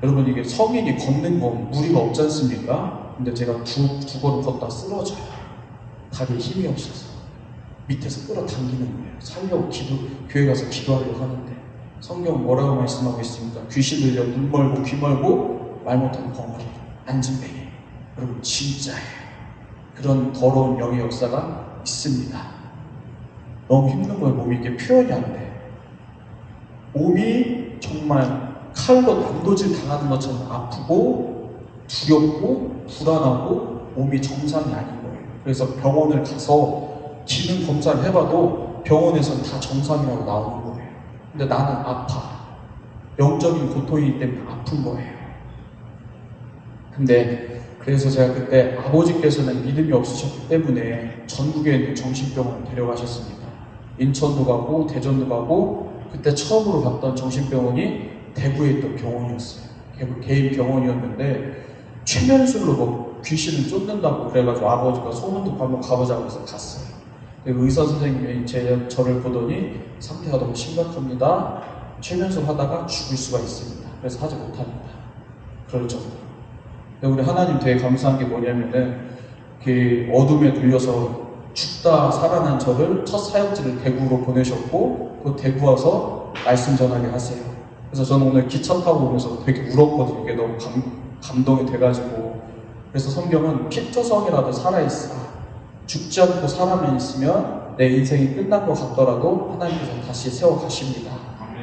Speaker 1: 여러분 이게 성인이 걷는 건 무리가 없지 않습니까? 근데 제가 두 걸음 걷다 쓰러져요. 다리에 힘이 없어서 밑에서 끌어당기는 거예요. 살려고 교회 가서 기도하려고 하는데 성경은 뭐라고 말씀하고 있습니까? 귀신 들려 눈 멀고 귀 멀고 말 못하는 벙어리 안진뱅이. 여러분 진짜예요. 그런 더러운 영의 역사가 있습니다. 너무 힘든 거예요. 몸이 이게 표현이 안 돼. 몸이 정말 칼로 난도질 당하는 것처럼 아프고 두렵고 불안하고 몸이 정상이 아닌 거예요. 그래서 병원을 가서 기능 검사를 해봐도 병원에서는 다 정상이라고 나오는 거예요. 근데 나는 아파. 영적인 고통이기 때문에 아픈 거예요. 근데 그래서 제가 그때 아버지께서는 믿음이 없으셨기 때문에 전국에 있는 정신병원을 데려가셨습니다. 인천도 가고 대전도 가고 그때 처음으로 갔던 정신병원이 대구에 있던 병원이었어요. 개인 병원이었는데 최면술로 뭐 귀신을 쫓는다고 그래가지고 아버지가 소문 듣고 한번 가보자고 해서 갔어요. 의사 선생님이 저를 보더니 상태가 너무 심각합니다. 최면술 하다가 죽을 수가 있습니다. 그래서 하지 못합니다. 그럴 정도로. 우리 하나님 되게 감사한 게 뭐냐면은 그 어둠에 눌려서 죽다 살아난 저를 첫 사역지를 대구로 보내셨고 그 대구 와서 말씀 전하게 하세요. 그래서 저는 오늘 기차 타고 오면서 되게 울었거든요. 이게 너무 감동이 돼가지고. 그래서 성경은 피투성이라도 살아있어. 죽지 않고 살아만 있으면 내 인생이 끝난 것 같더라도 하나님께서 다시 세워가십니다.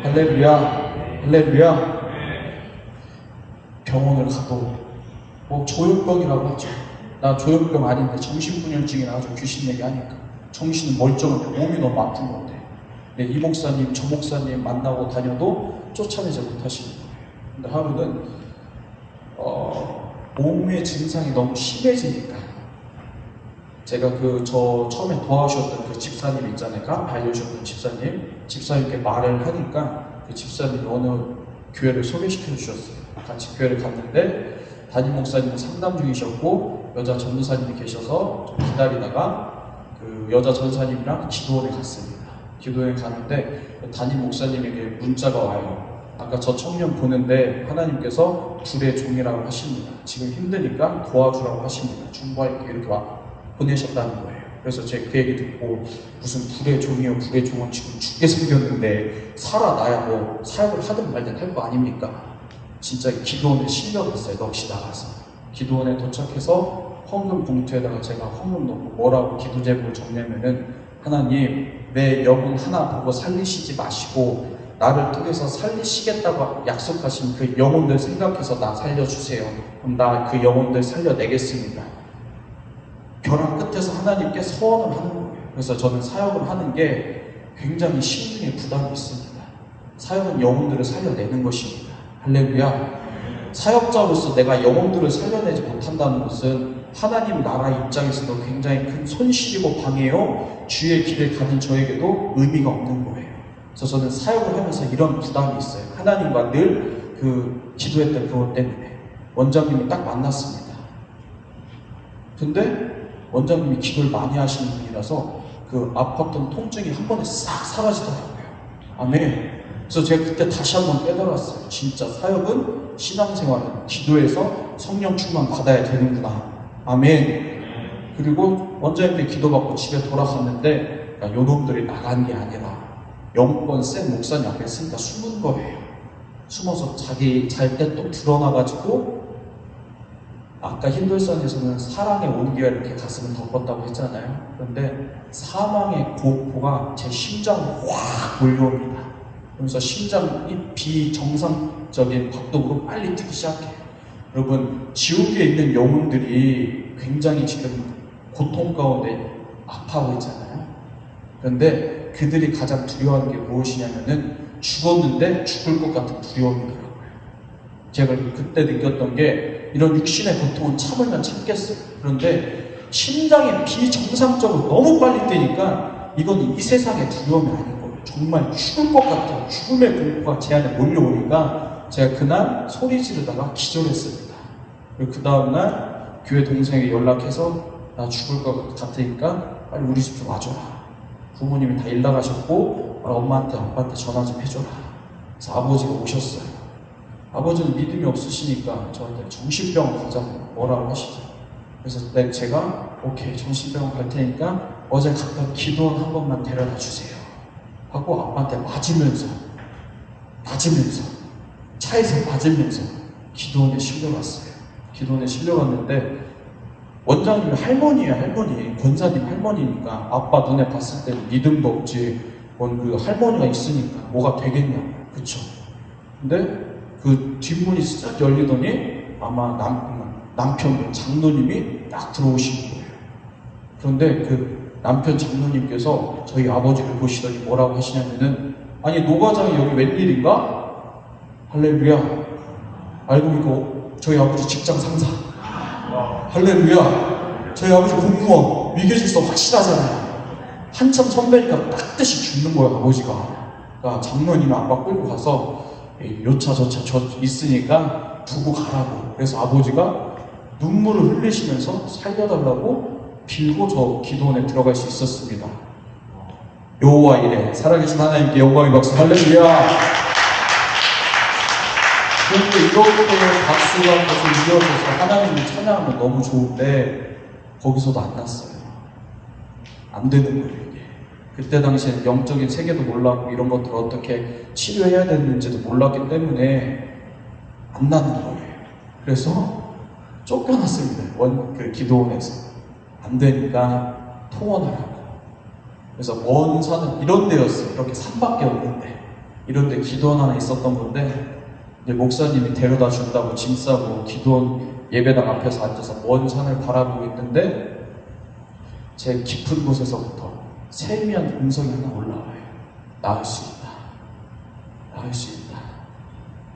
Speaker 1: 할렐루야. 할렐루야. 병원을 가도 뭐 조현병이라고 하죠. 나 조현병 아닌데 정신분열증이 나가지고 귀신 얘기하니까 정신은 멀쩡한데 몸이 너무 아픈 건데 이 목사님 저 목사님 만나고 다녀도 쫓아내지 못하시는 거예요. 근데 하루는 몸의 증상이 너무 심해지니까 제가 저 처음에 도와주셨던 그 집사님 있잖아요. 깜 알려주셨던 집사님께 말을 하니까 그 집사님이 어느 교회를 소개시켜 주셨어요. 같이 교회를 갔는데 담임 목사님은 상담 중이셨고 여자 전도사님이 계셔서 좀 기다리다가 그 여자 전도사님이랑 기도원에 갔습니다. 기도원에 갔는데 담임 목사님에게 문자가 와요. 아까 저 청년 보는데 하나님께서 불의 종이라고 하십니다. 지금 힘드니까 도와주라고 하십니다. 중보할게 이렇게 보내셨다는 거예요. 그래서 제가 그 얘기 듣고 무슨 불의 종이요, 불의 종은 지금 죽게 생겼는데 살아나야 뭐 사역을 하든 말든 할 거 아닙니까? 진짜 기도원에 실려갔어요. 넋이 나가서 기도원에 도착해서 헌금 봉투에다가 제가 헌금 넣고 뭐라고 기도 제목을 적냐면은 하나님 내 영혼 하나 보고 살리시지 마시고 나를 통해서 살리시겠다고 약속하신 그 영혼들 생각해서 나 살려주세요. 그럼 나 그 영혼들 살려내겠습니다. 벼랑 끝에서 하나님께 소원을 하는 거예요. 그래서 저는 사역을 하는 게 굉장히 심중에 부담이 있습니다. 사역은 영혼들을 살려내는 것입니다. 할렐루야. 사역자로서 내가 영혼들을 살려내지 못한다는 것은 하나님 나라 입장에서도 굉장히 큰 손실이고 방해요. 주의 길을 가는 저에게도 의미가 없는 거예요. 그래서 저는 사역을 하면서 이런 부담이 있어요. 하나님과 늘 그 기도했던 그것 때문에 원장님을 딱 만났습니다. 근데 원장님이 기도를 많이 하시는 분이라서 그 아팠던 통증이 한 번에 싹 사라지더라고요. 아멘. 그래서 제가 그때 다시 한번 깨달았어요. 진짜 사역은 신앙생활은 기도해서 성령 충만 받아야 되는구나. 아멘. 그리고 원장님께 기도받고 집에 돌아갔는데 요놈들이 나간 게 아니라 영권 센 목사님 앞에 있으니까 숨은 거예요. 숨어서 자기 잘 때 또 드러나가지고, 아까 힌돌산에서는 사랑의 온기가 이렇게 가슴을 덮었다고 했잖아요. 그런데 사망의 공포가 제 심장을 확 몰려옵니다. 그러면서 심장이 비정상적인 박동으로 빨리 뛰기 시작해요. 여러분, 지옥에 있는 영혼들이 굉장히 지금 고통 가운데 아파하고 있잖아요. 그런데 그들이 가장 두려워하는 게 무엇이냐면은 죽었는데 죽을 것 같은 두려움이더라고요. 제가 그때 느꼈던 게 이런 육신의 고통은 참으면 참겠어요. 그런데 심장이 비정상적으로 너무 빨리 뛰니까 이건 이 세상의 두려움이 아닌 거예요. 정말 죽을 것 같은 죽음의 공포가 제 안에 몰려오니까 제가 그날 소리 지르다가 기절했습니다. 그리고 그 다음날 교회 동생에게 연락해서 나 죽을 것 같으니까 빨리 우리 집 좀 와줘라. 부모님이 다 일 나가셨고 엄마한테 아빠한테 전화 좀 해줘라. 그래서 아버지가 오셨어요. 아버지는 믿음이 없으시니까 저한테 정신병원 가자고 뭐라고 하시죠. 그래서 제가 오케이 정신병원 갈 테니까 어제 갔던 기도원 한 번만 데려다 주세요 하고 아빠한테 맞으면서 차에서 맞으면서 기도원에 실려갔어요. 기도원에 실려갔는데 원장님이 할머니예요. 할머니, 권사님 할머니니까 아빠 눈에 봤을 때는 믿음도 없지 그 할머니가 있으니까 뭐가 되겠냐, 그쵸? 근데 그 뒷문이 싹 열리더니 아마 남편 장로님이 딱 들어오신 거예요. 그런데 그 남편 장로님께서 저희 아버지를 보시더니 뭐라고 하시냐면은 아니 노과장이 여기 웬일인가? 할렐루야. 알고 보니까 저희 아버지 직장 상사. 할렐루야. 저희 아버지 공무원. 위계질서 확실하잖아요. 한참 선배니까 딱 듯이 죽는 거예요, 아버지가. 그러니까 장로님이 아빠 끌고 가서 요차 저차 저 있으니까 두고 가라고. 그래서 아버지가 눈물을 흘리시면서 살려달라고 빌고 저 기도원에 들어갈 수 있었습니다. 여호와 이래. 살아계신 하나님께 영광의 박수. 할렐루야. 그런데 이렇게 박수가 계속 이어져서 하나님을 찬양하면 너무 좋은데 거기서도 안 났어요. 안 되는 거예요, 이게. 그때 당시에는 영적인 세계도 몰랐고 이런 것들을 어떻게 치료해야 되는지도 몰랐기 때문에 안 나는 거예요. 그래서 쫓겨났습니다. 그 기도원에서. 안 되니까 통원하라고. 그래서 먼 산은 이런 데였어요. 이렇게 산밖에 없는데. 이런 데 기도원 하나 있었던 건데 이제 목사님이 데려다 준다고 짐 싸고 기도원 예배당 앞에서 앉아서 먼 산을 바라보고 있는데 제 깊은 곳에서부터 세미한 음성이 하나 올라와요. 나을 수 있다. 나을 수 있다.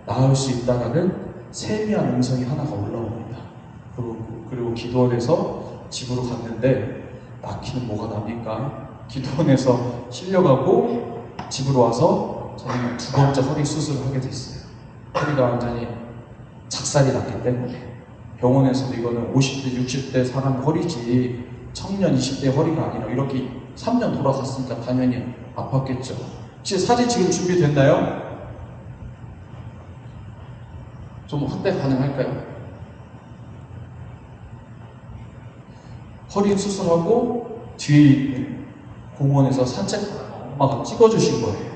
Speaker 1: 나을 수 있다라는 세미한 음성이 하나가 올라옵니다. 그리고 기도원에서 집으로 갔는데 낳기는 뭐가 납니까? 기도원에서 실려가고 집으로 와서 저는 두 번째 허리 수술을 하게 됐어요. 허리가 완전히 작살이 났기 때문에 병원에서도 이거는 50대, 60대 사람 허리지 청년 20대 허리가 아니라 이렇게 3년 돌아갔으니까 당연히 아팠겠죠. 혹시 사진 지금 준비됐나요? 좀 확대 가능할까요? 허리 수술하고 뒤에 있는 공원에서 산책하다가 엄마가 찍어주신 거예요.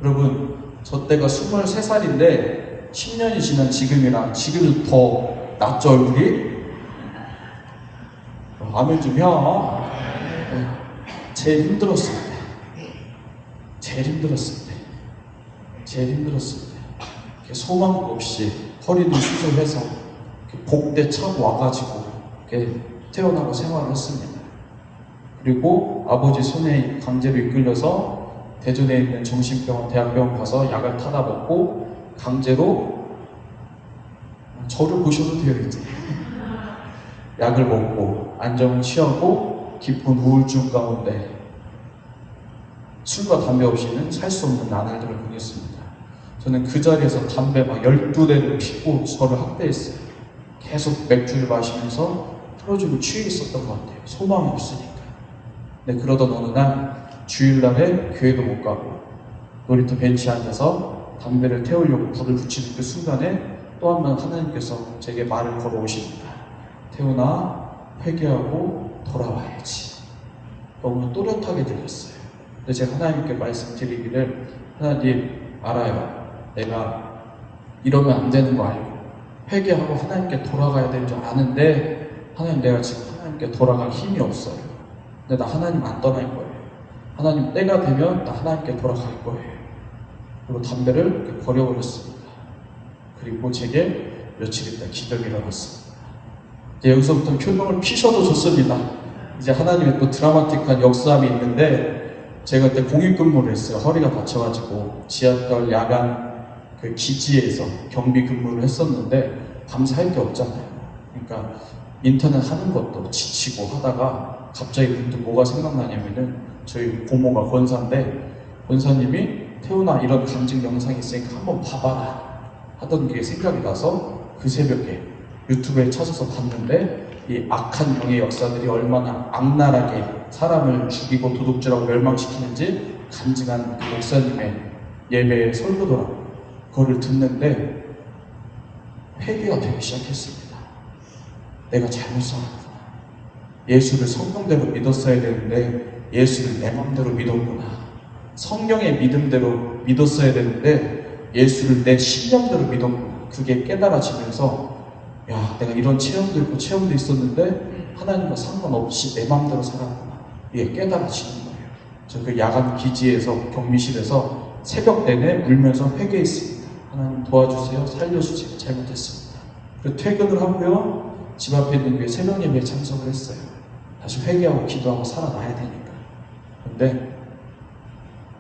Speaker 1: 여러분, 저 때가 23살인데 10년이 지난 지금이랑 지금은 더 낫죠, 얼굴이? 아멘 좀 해. 제일 힘들었을 때 소망 없이 허리도 수술해서 복대 차고 와가지고 태어나고 생활을 했습니다. 그리고 아버지 손에 강제로 이끌려서 대전에 있는 정신병원, 대학병원 가서 약을 타다 먹고 강제로 저를 보셔도 돼요, 이제. 약을 먹고 안정을 취하고 깊은 우울증 가운데 술과 담배 없이는 살 수 없는 나날들을 보냈습니다. 저는 그 자리에서 담배 막 12대를 피고 저를 학대했어요. 계속 맥주를 마시면서 틀어지고 취해 있었던 것 같아요. 소망이 없으니까. 근데 그러던 어느 날 주일날에 교회도 못 가고 놀이터 벤치에 앉아서 담배를 태우려고 불을 붙이는 그 순간에 또 한 번 하나님께서 제게 말을 걸어오십니다. 태우나 회개하고 돌아와야지. 너무 또렷하게 들렸어요. 근데 제가 하나님께 말씀드리기를, 하나님 알아요. 내가 이러면 안 되는 거 알고 회개하고 하나님께 돌아가야 되는 줄 아는데, 하나님 내가 지금 하나님께 돌아갈 힘이 없어요. 근데 나 하나님 안 떠날 거예요. 하나님 때가 되면 나 하나님께 돌아갈 거예요. 그리고 담배를 버려버렸습니다. 그리고 제게 며칠 있다 기적이 일어났습니다. 이제 여기서부터 표정을 피셔도 좋습니다. 이제 하나님의 또 드라마틱한 역사함이 있는데, 제가 그때 공익근무를 했어요. 허리가 다쳐가지고 지하철 야간 그 기지에서 경비 근무를 했었는데, 밤새 할 게 없잖아요. 그러니까 인터넷 하는 것도 지치고 하다가 갑자기 문득 뭐가 생각나냐면은, 저희 고모가 권사인데, 권사님이 태훈아 이런 간증 영상이 있으니까 한번 봐봐라 하던 게 생각이 나서 그 새벽에 유튜브에 찾아서 봤는데, 이 악한 영의 역사들이 얼마나 악랄하게 사람을 죽이고 도둑질하고 멸망시키는지 간증한 그 목사님의 예배 설교더라고요. 그거를 듣는데 회개가 되기 시작했습니다. 내가 잘못 살았구나. 예수를 성경대로 믿었어야 되는데 예수를 내 맘대로 믿었구나. 성경의 믿음대로 믿었어야 되는데 예수를 내 신념대로 믿었구나. 그게 깨달아지면서, 야, 내가 이런 체험도 있고 체험도 있었는데 하나님과 상관없이 내 맘대로 살았구나. 이게 깨달아지는 거예요. 저 그 야간 기지에서, 경비실에서 새벽 내내 울면서 회개했습니다. 하나님 도와주세요. 살려주세요. 잘못했습니다. 그리고 퇴근을 하고요, 집 앞에 있는 교회 새벽 예배에 참석을 했어요. 다시 회개하고 기도하고 살아나야 되니까. 근데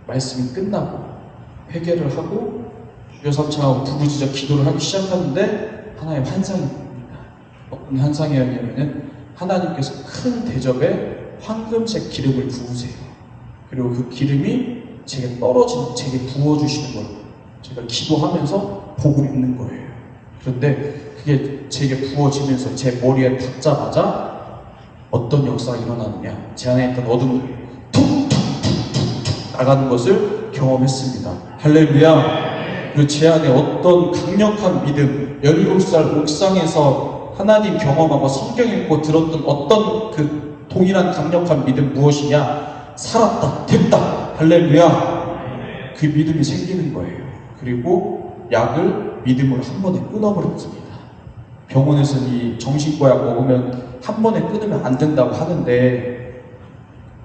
Speaker 1: 말씀이 끝나고 회개를 하고 주여 삼창하고 부르짖어 기도를 하기 시작하는데 하나의 환상이 봅니다. 어떤 환상이었냐면은, 하나님께서 큰 대접에 황금색 기름을 부으세요. 그리고 그 기름이 제게 제게 부어주시는 거예요. 제가 기도하면서 복을 입는 거예요. 그런데 그게 제게 부어지면서 제 머리에 닿자마자 어떤 역사가 일어나느냐, 제 안에 있던 어둠이 툭툭툭툭툭 나가는 것을 경험했습니다. 할렐루야. 그리고 제 안에 어떤 강력한 믿음, 17살 옥상에서 하나님 경험하고 성경 읽고 들었던 어떤 그 동일한 강력한 믿음, 무엇이냐? 살았다, 됐다, 할렐루야. 그 믿음이 생기는 거예요. 그리고 약을 믿음으로 한 번에 끊어버렸습니다. 병원에서는 이 정신과약 먹으면 한 번에 끊으면 안 된다고 하는데,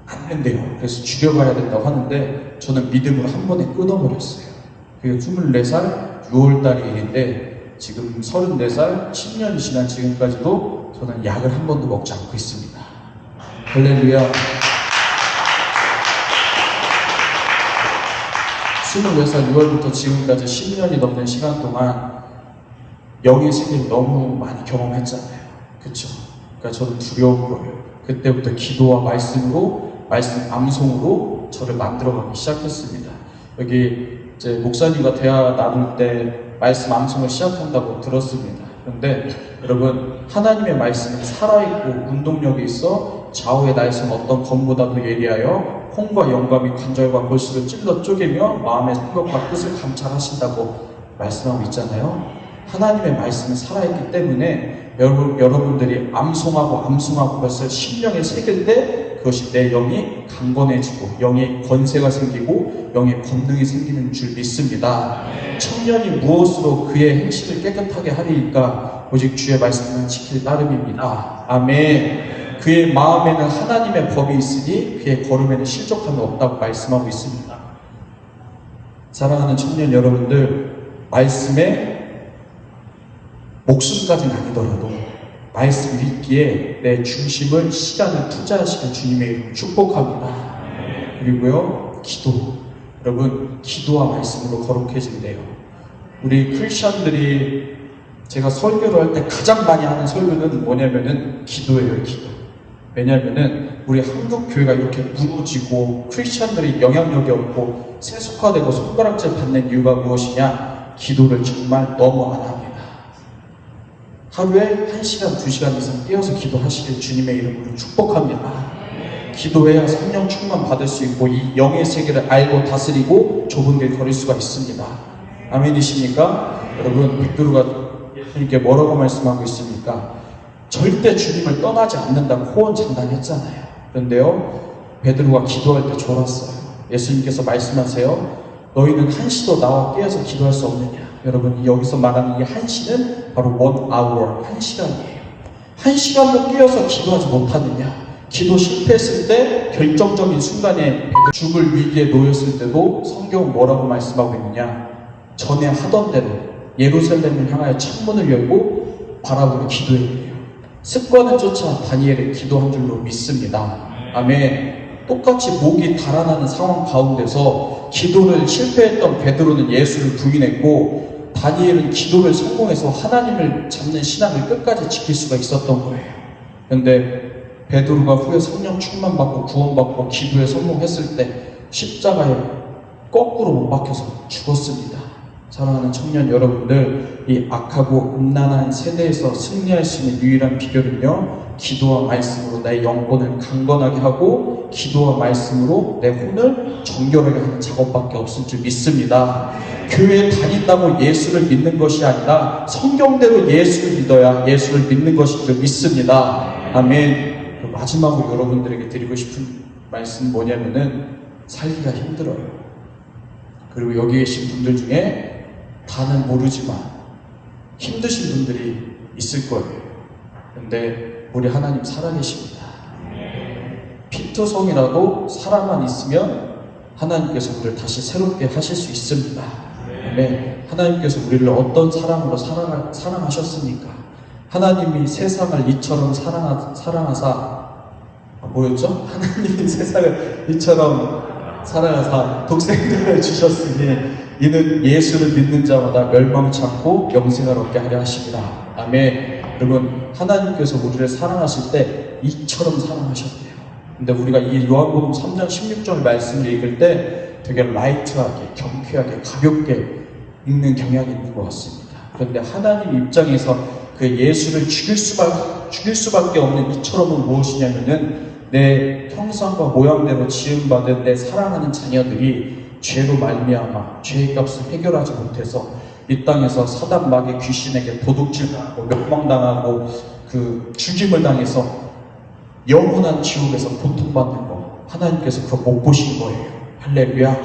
Speaker 1: 안 된대요. 그래서 죽여가야 된다고 하는데, 저는 믿음으로 한 번에 끊어버렸어요. 그게 24살 6월달의 일인데, 지금 34살 10년이 지난 지금까지도 저는 약을 한 번도 먹지 않고 있습니다. 할렐루야. 24살 6월부터 지금까지 10년이 넘는 시간 동안 영의 세계를 너무 많이 경험했잖아요. 그쵸? 그러니까 저는 두려운 거예요. 그때부터 기도와 말씀으로, 말씀 암송으로 저를 만들어가기 시작했습니다. 여기 이제 목사님과 대화 나눌 때 말씀 암송을 시작한다고 들었습니다. 그런데 여러분, 하나님의 말씀은 살아있고 운동력이 있어 좌우의 날선 어떤 검보다도 예리하여 혼과 영감이 관절과 골수를 찔러 쪼개며 마음의 생각과 뜻을 감찰하신다고 말씀하고 있잖아요. 하나님의 말씀은 살아있기 때문에 여러분들이 암송하고 벌써 심령에 새길 때 그것이 내 영이 강건해지고 영의 권세가 생기고 영의 권능이 생기는 줄 믿습니다. 청년이 무엇으로 그의 행실을 깨끗하게 하리이까? 오직 주의 말씀만 지킬 따름입니다. 아멘. 그의 마음에는 하나님의 법이 있으니 그의 걸음에는 실족함이 없다고 말씀하고 있습니다. 사랑하는 청년 여러분들, 말씀에 목숨까지는 아니더라도 말씀 읽기에 내 중심을, 시간을 투자하시는 주님의 이름을 축복합니다. 그리고요, 기도. 여러분, 기도와 말씀으로 거룩해진대요. 우리 크리스천들이, 제가 설교를 할 때 가장 많이 하는 설교는 뭐냐면은 기도예요, 기도. 왜냐면은 우리 한국 교회가 이렇게 무너지고 크리스천들이 영향력이 없고 세속화되고 손가락질 받는 이유가 무엇이냐? 기도를 정말 너무 안 합니다. 하루에 1시간, 2시간 이상 깨어서 기도하시길 주님의 이름으로 축복합니다. 기도해야 성령 충만 받을 수 있고 이 영의 세계를 알고 다스리고 좁은 길 걸을 수가 있습니다. 아멘이십니까? 여러분, 베드로가 예수님께 뭐라고 말씀하고 있습니까? 절대 주님을 떠나지 않는다고 호언장담했잖아요. 그런데요, 베드로가 기도할 때 졸았어요. 예수님께서 말씀하세요. 너희는 한시도 나와 깨어서 기도할 수 없느냐. 여러분, 여기서 말하는 이 한시는 바로 1 hour, 1시간이에요. 1시간도 깨어서 기도하지 못하느냐. 기도 실패했을 때, 결정적인 순간에 죽을 위기에 놓였을 때도 성경은 뭐라고 말씀하고 있느냐. 전에 하던 대로 예루살렘을 향하여 창문을 열고 바라보고 기도했대요. 습관을 쫓아 다니엘의 기도한 줄로 믿습니다. 아멘. 똑같이 목이 달아나는 상황 가운데서 기도를 실패했던 베드로는 예수를 부인했고, 다니엘은 기도를 성공해서 하나님을 잡는 신앙을 끝까지 지킬 수가 있었던 거예요. 그런데 베드로가 후에 성령 충만받고 구원받고 기도에 성공했을 때 십자가에 거꾸로 못 박혀서 죽었습니다. 사랑하는 청년 여러분들, 이 악하고 음란한 세대에서 승리할 수 있는 유일한 비결은요, 기도와 말씀으로 내 영혼을 강건하게 하고 기도와 말씀으로 내 혼을 정결하게 하는 작업밖에 없을 줄 믿습니다. 교회에 다닌다고 예수를 믿는 것이 아니라 성경대로 예수를 믿어야 예수를 믿는 것인 줄 믿습니다. 아멘. 마지막으로 여러분들에게 드리고 싶은 말씀은 뭐냐면은, 살기가 힘들어요. 그리고 여기 계신 분들 중에 다는 모르지만 힘드신 분들이 있을 거예요. 근데 우리 하나님 살아계십니다. 피투성이라도 살아만 있으면 하나님께서 우리를 다시 새롭게 하실 수 있습니다. 네, 하나님께서 우리를 어떤 사랑으로 사랑하셨습니까? 하나님이 세상을 이처럼 사랑하사 뭐였죠? 하나님이 세상을 이처럼 사랑하사 독생자를 주셨으니 이는 예수를 믿는 자마다 멸망치 않고 영생을 얻게 하려 하십니다. 아멘. 여러분, 하나님께서 우리를 사랑하실 때 이처럼 사랑하셨대요. 근데 우리가 이 요한복음 3장 16절 말씀을 읽을 때 되게 라이트하게, 경쾌하게, 가볍게 읽는 경향이 있는 것 같습니다. 그런데 하나님 입장에서 그 예수를 죽일 수밖에 없는 이처럼은 무엇이냐면은, 내 형상과 모양대로 지음받은 내 사랑하는 자녀들이 죄로 말미암아 죄의 값을 해결하지 못해서 이 땅에서 사단 마귀 귀신에게 도둑질당하고 멸망당하고 그 죽임을 당해서 영원한 지옥에서 고통받는 거, 하나님께서 그거 못 보신 거예요. 할렐루야.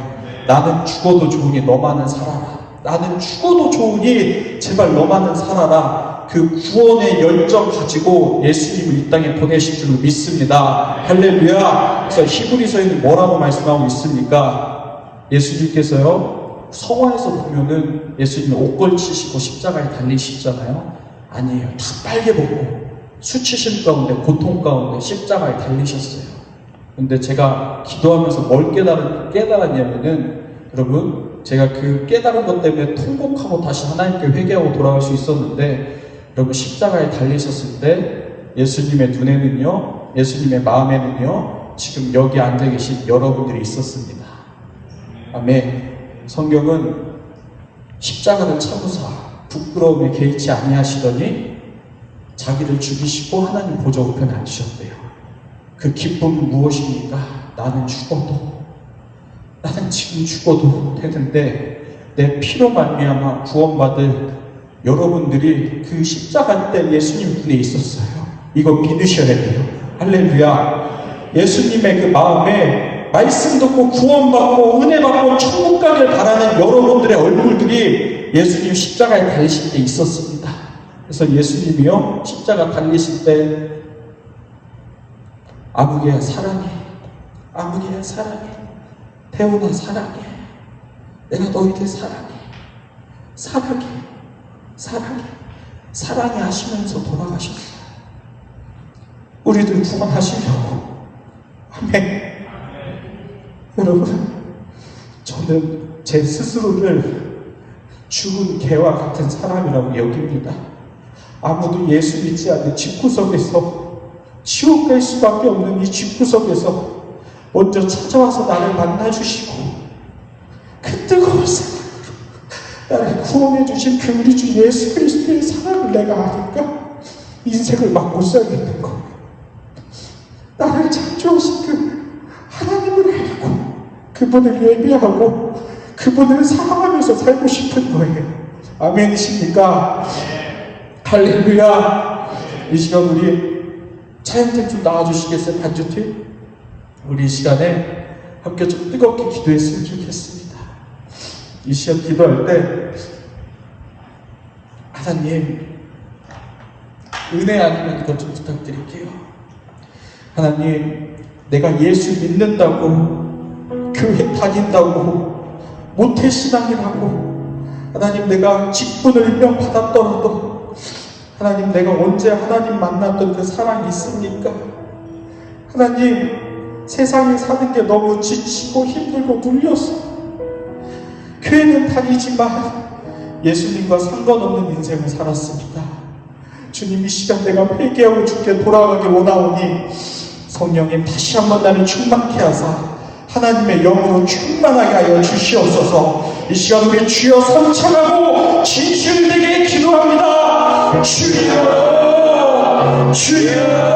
Speaker 1: 나는 죽어도 좋으니 너만은 살아라. 나는 죽어도 좋으니 제발 너만은 살아라. 그 구원의 열정 가지고 예수님을 이 땅에 보내신 줄 믿습니다. 할렐루야. 그래서 히브리서에는 뭐라고 말씀하고 있습니까? 예수님께서요, 성화에서 보면은 예수님이 옷 걸치시고 십자가에 달리시잖아요. 아니에요. 다 빨개 벗고 수치심 가운데, 고통 가운데 십자가에 달리셨어요. 근데 제가 기도하면서 뭘 깨달았냐면은, 여러분, 제가 그 깨달은 것 때문에 통곡하고 다시 하나님께 회개하고 돌아갈 수 있었는데, 여러분, 십자가에 달리셨을 때 예수님의 눈에는요, 예수님의 마음에는요, 지금 여기 앉아 계신 여러분들이 있었습니다. 아멘. 성경은 십자가를 참으사 부끄러움에 개의치 아니하시더니 자기를 죽이시고 하나님 보좌 우편에 앉으셨대요. 그 기쁨은 무엇입니까? 나는 지금 죽어도 되는데 내 피로 말미암아 구원받을 여러분들이 그 십자가 때 예수님 분에 있었어요. 이거 믿으셔야 돼요. 할렐루야. 예수님의 그 마음에 말씀 듣고 구원받고 은혜 받고 천국 가길 바라는 여러분들의 얼굴들이 예수님 십자가에 달리실 때 있었습니다. 그래서 예수님이요, 십자가 달리실 때 아무개야 사랑해, 아무개야 사랑해, 태훈아 사랑해, 내가 너희들 사랑해 하시면서 돌아가셨어요. 우리들 구원하시려고. 아멘. 여러분, 저는 제 스스로를 죽은 개와 같은 사람이라고 여깁니다. 아무도 예수 믿지 않는 집구석에서, 지옥 갈 수밖에 없는 이 집구석에서 먼저 찾아와서 나를 만나주시고 그 뜨거운 사랑으로 나를 구원해주신 그 우리 주 예수 그리스도의 사랑을 내가 아니까 인생을 막 못 살겠는 거예요. 나를 창조하신 그 하나님을 알고 그분을 예배하고 그분을 사랑하면서 살고 싶은 거예요. 아멘이십니까? 할렐루야. 이 시간 우리 찬양팀 좀 나와주시겠어요? 반주팀? 우리 이 시간에 함께 좀 뜨겁게 기도했으면 좋겠습니다. 이 시간 기도할 때 하나님 은혜 아니면 이것 좀 부탁드릴게요. 하나님, 내가 예수 믿는다고 교회 다닌다고 모태신앙이라고 하나님 내가 직분을 임명받았더라도 하나님 내가 언제 하나님 만났던 그 사랑이 있습니까? 하나님 세상에 사는 게 너무 지치고 힘들고 눌렸어. 교회는 다니지만 예수님과 상관없는 인생을 살았습니다. 주님, 이 시간 내가 회개하고 주께 돌아가기 원하오니 성령님 다시 한번 나를 충만케 하사 하나님의 영으로 충만하게 하여 주시옵소서. 이 시간 우리 주여 선창하고 진실되게 기도합니다. 주여 주여